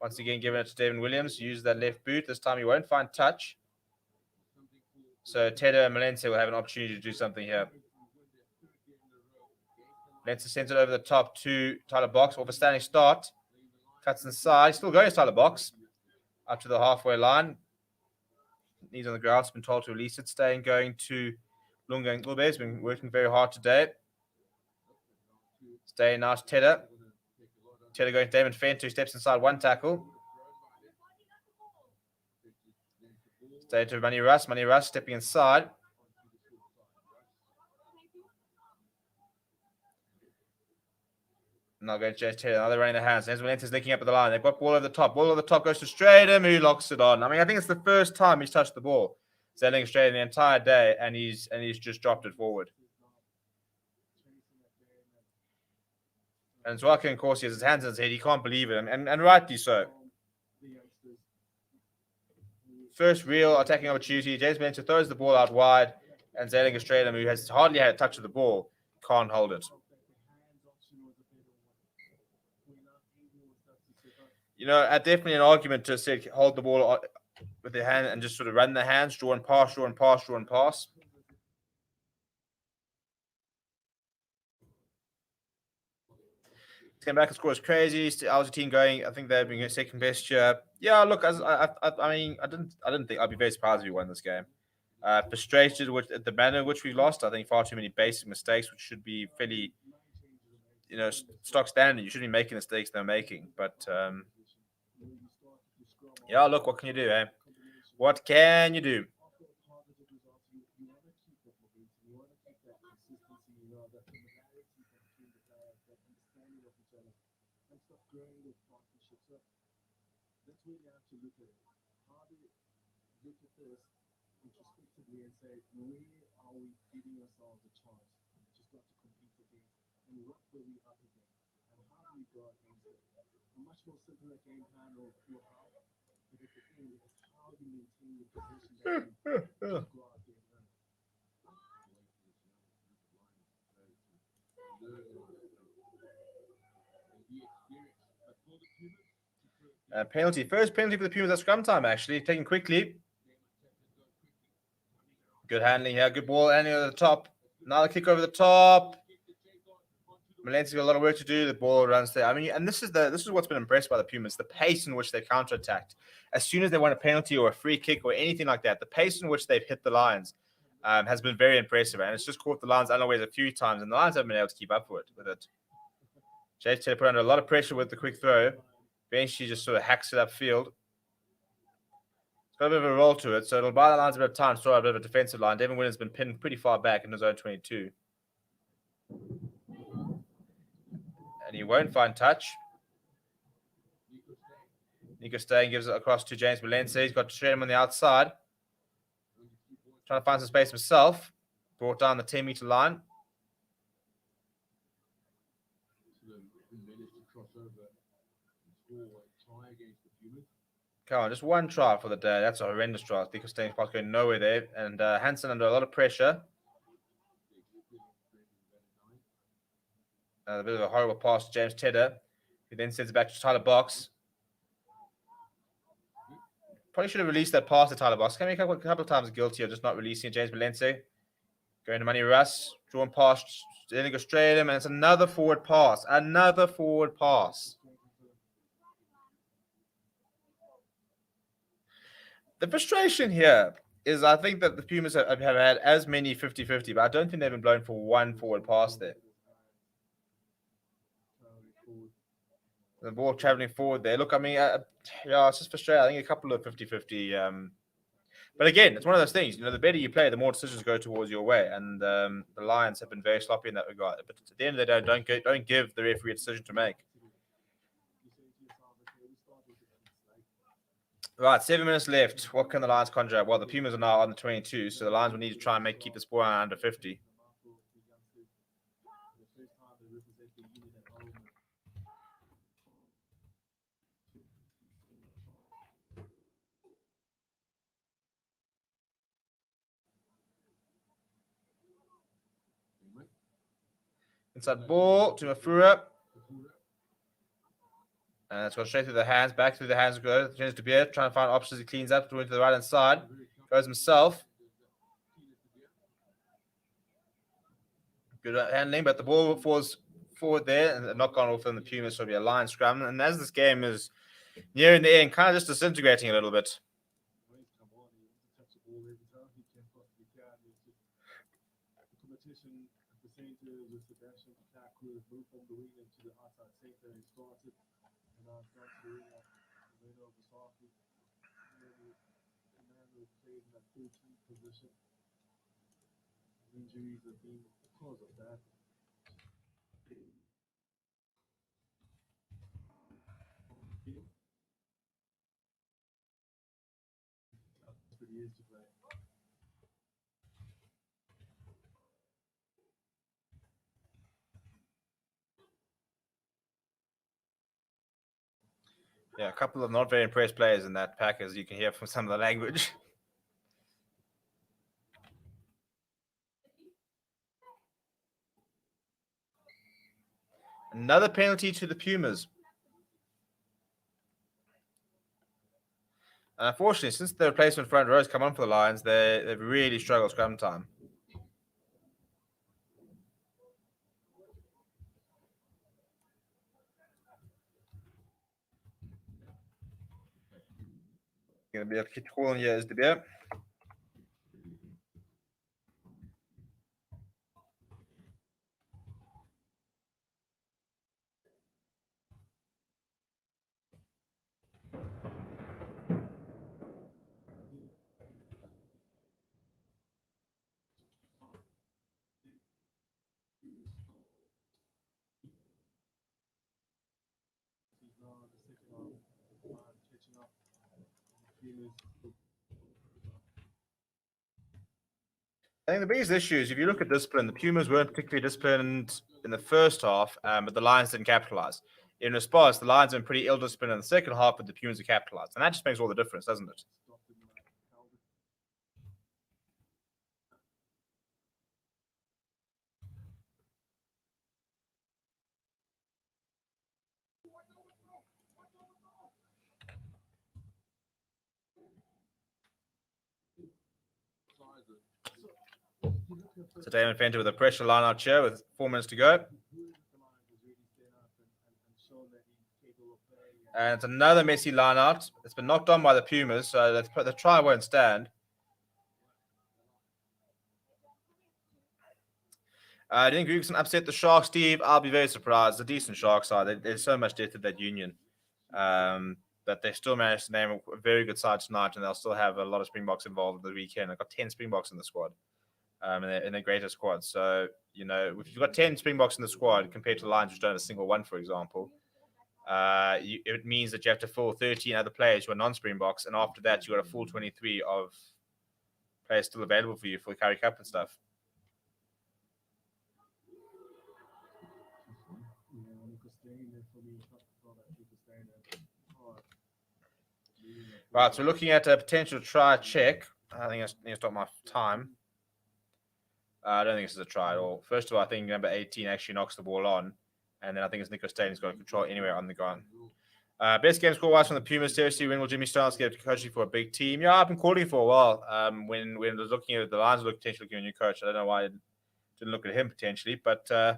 Once again, giving it to Devin Williams. Use that left boot. This time he won't find touch. So Tedder and Valencia will have an opportunity to do something here. Valencia sends it over the top to Tyler Box. Off a standing start. Cuts inside. Still going to Tyler Box. Up to the halfway line. Knees on the ground. Has been told to release it. Staying going to Lunga and Gilbert. He's been working very hard today. Staying now to Tedder. Tedder going to Damon Fenn. 2 steps inside. 1 tackle. Stay to Money Russ. Money Russ stepping inside. Now going to James Taylor. Now they're running their hands. James Valenti's linking up at the line. They've got ball over the top. Ball over the top goes to Stratum, who locks it on. I mean, I think it's the first time he's touched the ball. Sailing straight in the entire day, and he's just dropped it forward. And Zwaka, of course, he has his hands in his head. He can't believe it, and rightly so. First real attacking opportunity. James Valenti throws the ball out wide, and Zailing Stratum, who has hardly had a touch of the ball, can't hold it. You know, definitely an argument to say hold the ball with their hand and just sort of run the hands, draw and pass, draw and pass, draw and pass. Came back and score is crazy. Aussie team going. I think they've been second best here. Yeah, look, I mean, I didn't think I'd be very surprised if we won this game. Frustrated with the manner in which we lost. I think far too many basic mistakes, which should be fairly, you know, stock standard. You shouldn't be making mistakes they're making, but. Yeah, look, what can you do, eh? What can you do? That's where you have to look at it. How do you look at this introspectively and say, where are we giving ourselves a chance? Just got to compete again. And what were we up against? And how do we go against it? A much more simpler game plan or how. But at the end, it's how you maintain your position that you go out there and run. Penalty. First penalty for the Pumas at scrum time, actually. Taken quickly. Good handling here. Good ball handling over the top. Another kick over the top. Valenti's got a lot of work to do. The ball runs there. I mean, and this is what's been impressed by the Pumas, the pace in which they've counterattacked. As soon as they want a penalty or a free kick or anything like that, the pace in which they've hit the lines has been very impressive. And it's just caught the lines unawares a few times, and the lines haven't been able to keep up with it. Jay Taylor put under a lot of pressure with the quick throw. Eventually just sort of hacks it upfield. It's got a bit of a roll to it, so it'll buy the lines a bit of time to throw a bit of a defensive line. Devin Williams has been pinned pretty far back in his own 22. And he won't find touch. Nico Steyn gives it across to James Valenti. He's got to trade him on the outside. Trying to find some space himself. Brought down the 10-meter line. Come on, just one try for the day. That's a horrendous try. Nico Steyn's pass going nowhere there. And Hansen under a lot of pressure. A bit of a horrible pass to James Tedder, who then sends it back to Tyler Box. Probably should have released that pass to Tyler Box. Came a couple of times guilty of just not releasing James Valenti. Going to Money Russ, drawn past, then it goes straight at him, and it's another forward pass. Another forward pass. The frustration here is I think that the Pumas have had as many 50-50, but I don't think they've been blown for one forward pass there. The ball traveling forward there. Look, I mean, yeah, it's just frustrating. I think a couple of 50-50. But again, it's one of those things. You know, the better you play, the more decisions go towards your way. And the Lions have been very sloppy in that regard. But at the end of the day, don't give the referee a decision to make. Right, 7 minutes left. What can the Lions conjure up? Well, the Pumas are now on the 22, so the Lions will need to try and keep the score under 50. Inside ball to Mafura. And it's gone straight through the hands, back through the hands. Turns to Beer, trying to find options. He cleans up, going to the right hand side. Goes himself. Good handling, but the ball falls forward there and not gone off in the Pumas. So it'll be a line scrum. And as this game is nearing the end, kind of just disintegrating a little bit. could move from the wing into the outside center. He started and now it's gone to the winger. Renato Basaki. Emmanuel played in that 13th position. Injuries have been the cause of that. That's what he is to play. Yeah, a couple of not very impressed players in that pack, as you can hear from some of the language. Another penalty to the Pumas. Unfortunately, since the replacement front rows come on for the Lions, they've really struggled scrum time. Going to be able to keep calling here as the beer. He's now the second half catching up. Pumas. I think the biggest issue is if you look at discipline, the Pumas weren't particularly disciplined in the first half, but the Lions didn't capitalize. In response, the Lions are pretty ill-disciplined in the second half, but the Pumas are capitalized. And that just makes all the difference, doesn't it? Stopped him Calvin. So Damon Fenter with a pressure line out here with 4 minutes to go. And it's another messy line out. It's been knocked on by the Pumas, so the try won't stand. Do you think Gregerson upset the Sharks, Steve? I'll be very surprised. It's a decent Sharks side. There's so much depth at that union. But they still managed to name a very good side tonight, and they'll still have a lot of Springboks involved the weekend. They've got 10 Springboks in the squad, in their greater squad. So, you know, if you've got 10 Springboks in the squad compared to the Lions, which don't have a single one, for example, it means that you have to fill 13 other players who are non-Springboks, and after that, you've got a full 23 of players still available for you for the Currie Cup and stuff. Right, so we're looking at a potential try check. I think I need to stop my time. I don't think this is a try at all. First of all, I think number 18 actually knocks the ball on. And then I think it's Nico Staines got control anywhere on the ground. Best game score-wise from the Pumas. Seriously, when will Jimmy Stiles get coaching for a big team? Yeah, I've been calling for a while. When I was looking at the Lions, potentially looking at a new coach. I don't know why I didn't look at him potentially, but I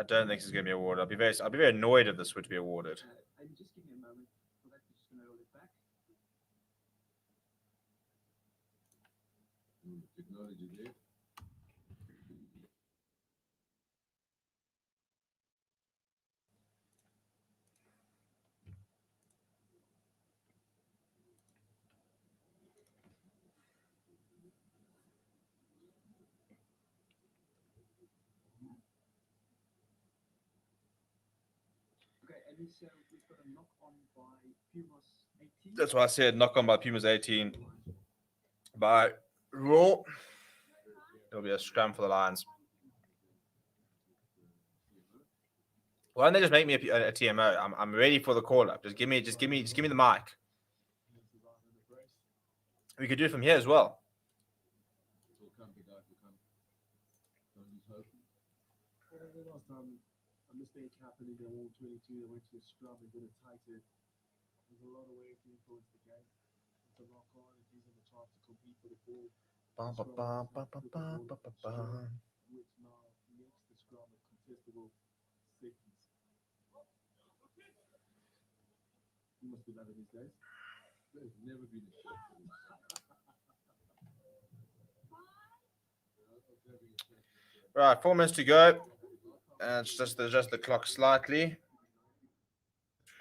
don't think this is going to be awarded. I'll be very annoyed if this were to be awarded. Just give me a moment. For that, just going to roll it back. Technology there. Okay, and so we've got a knock on by Pumas 18. That's why I said knock on by Pumas 18. By rule, it'll be a scrum for the Lions. Why don't they just make me a TMO? I'm ready for the call up. Just give me the mic. We could do it from here as well. Last time a mistake happened in the all 22, they went to a scrum and did it tighter. There's a lot of ways to influence the game. It's a knock on, it gives them a chance to compete for the ball. Which now makes the scrum a contestable second He must be loving his days. There's never been a shot for him. Right, 4 minutes to go. And it's just adjust the clock slightly.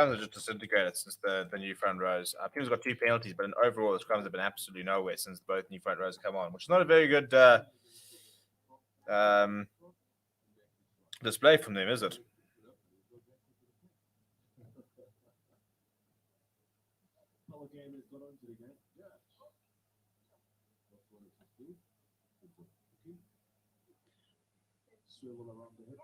Scrums are just disintegrated since the new front rows. Teams got 2 penalties, but in overall, the scrums have been absolutely nowhere since both new front rows have come on, which is not a very good display from them, is it? Our game has got onto the game. Yeah. Swivel around the hip.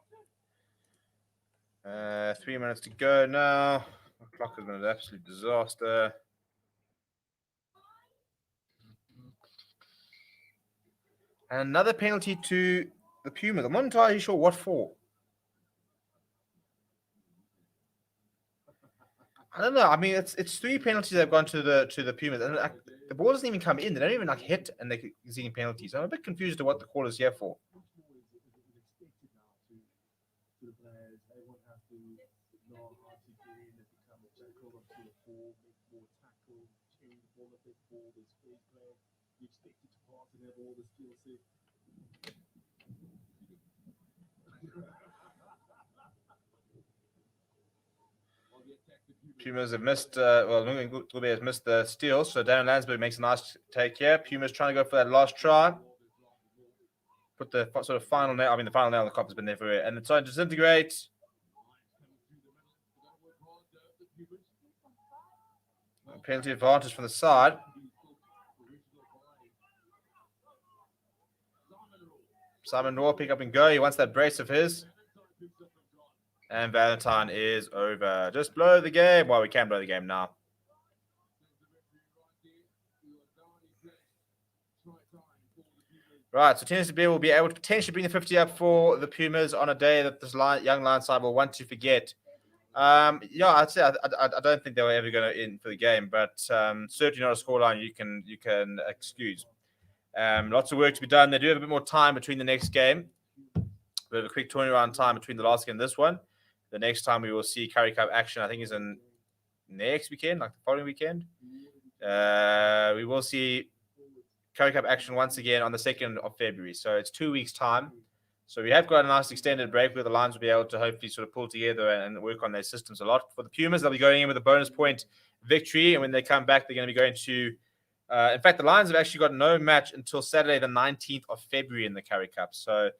3 minutes to go now. The clock has been an absolute disaster. And another penalty to the Pumas. I'm not entirely sure what for. I don't know. I mean, it's 3 penalties that have gone to the Pumas, and the ball doesn't even come in. They don't even hit, and they're getting penalties. I'm a bit confused to what the call is here for. Much more is expected now to the players. Everyone has to know how to get in and become a jackal onto the ball, make more tackles, change the ball a bit more. There's space play. You expect it to pass and have all the skill set. Pumas have missed. Ngube has missed the steal, so Darren Landsberg makes a nice take here. Pumas trying to go for that last try. Put the sort of final nail. I mean, the final nail on the cop has been there for it, and it's starting to disintegrate. A penalty advantage from the side. Simon Raw pick up and go. He wants that brace of his. And Valentine is over. Just blow the game. Well, we can blow the game now. Right, so Tennessee Bear will be able to potentially bring the 50 up for the Pumas on a day that this young Lion side will want to forget. I'd say I don't think they were ever going to in for the game, but certainly not a scoreline you can excuse. Lots of work to be done. They do have a bit more time between the next game. We have a quick turnaround time between the last game and this one. The next time we will see Currie Cup action, I think, is in next weekend, like the following weekend. We will see Currie Cup action once again on the 2nd of February. So it's 2 weeks' time. So we have got a nice extended break where the Lions will be able to hopefully sort of pull together and work on their systems a lot. For the Pumas, they'll be going in with a bonus point victory. And when they come back, they're going to be going to in fact, the Lions have actually got no match until Saturday, the 19th of February in the Currie Cup. So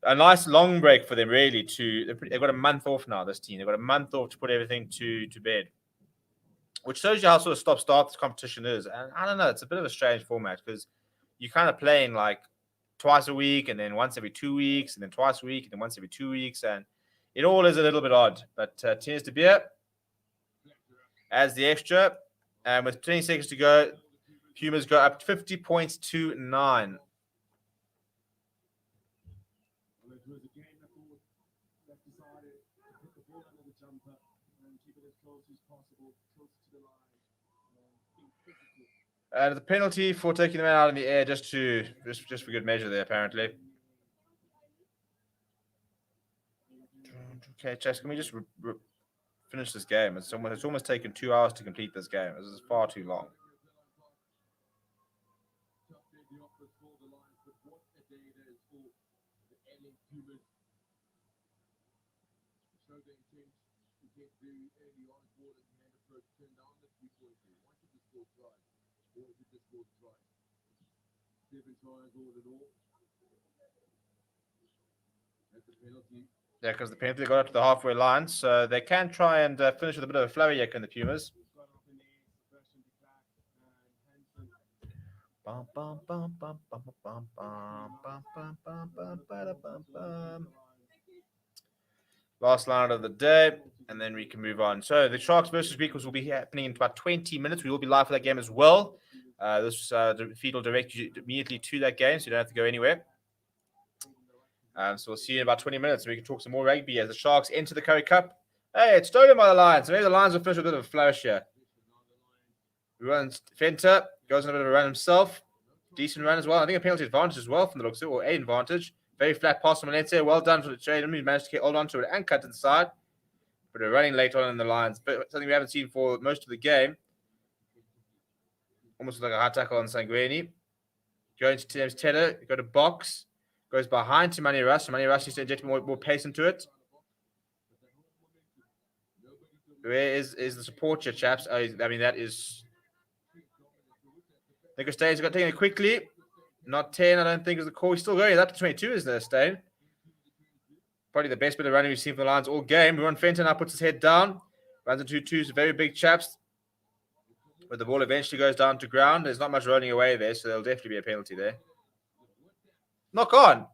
a nice long break for them, really. They've got a month off now, this team. They've got a month off to put everything to bed, which shows you how sort of stop-start this competition is. And I don't know, it's a bit of a strange format because you're kind of playing like twice a week and then once every 2 weeks and then twice a week and then once every 2 weeks. And it all is a little bit odd. But Tennis de Beer as the extra. And with 20 seconds to go, Pumas go up 50 points to 9. Well, it was a game that decided to put the ball under the jumper and keep it as close as possible, close to the line. Being physical. The penalty for taking the man out in the air just for good measure there, apparently. Okay, Chess, can we just finish this game? It's almost taken 2 hours to complete this game. This is far too long. Yeah, because the penalty got up to the halfway line, so they can try and finish with a bit of a flurry here in the Pumas. Bum, bum, bum, bum, bum, bum, bum, bum, bum, bum, bum, bum, bum. Last line of the day, and then we can move on. So the Sharks versus Beakers will be happening in about 20 minutes. We will be live for that game as well. This feed will direct you immediately to that game, so you don't have to go anywhere. So we'll see you in about 20 minutes, and we can talk some more rugby as the Sharks enter the Currie Cup. Hey, it's stolen by the Lions. So maybe the Lions will finish with a bit of a flourish here. He runs Fenter, goes on a bit of a run himself. Decent run as well. I think a penalty advantage as well from the looks of it, or an advantage. Very flat pass from Malete. Well done for the trade. He managed to hold on to it and cut to the side. But they're running late on in the lines. But something we haven't seen for most of the game. Almost like a high tackle on Sangweni. Going to James Tedder. Go to box. Goes behind to Manny Rush. Manny Rush needs to inject more pace into it. Where is the support here, chaps? Oh, I mean, that is... Nico Staines got taken it quickly. Not 10, I don't think, is the call. He's still going. That to 22 is there, Stain. Probably the best bit of running we've seen from the Lions all game. Ron Fenton now puts his head down. Runs into two very big chaps. But the ball eventually goes down to ground. There's not much rolling away there, so there'll definitely be a penalty there. Knock on.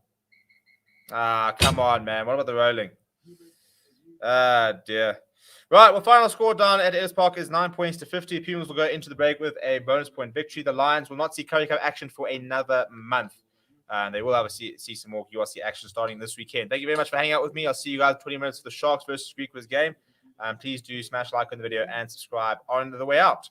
Ah, come on, man. What about the rolling? Ah, dear. Right, well, final score down at Ellis Park is 9 points to 50. Pumas will go into the break with a bonus point victory. The Lions will not see Currie Cup action for another month. And they will obviously see some more URC action starting this weekend. Thank you very much for hanging out with me. I'll see you guys 20 minutes for the Sharks versus Greekwood's game. Please do smash like on the video and subscribe on the way out.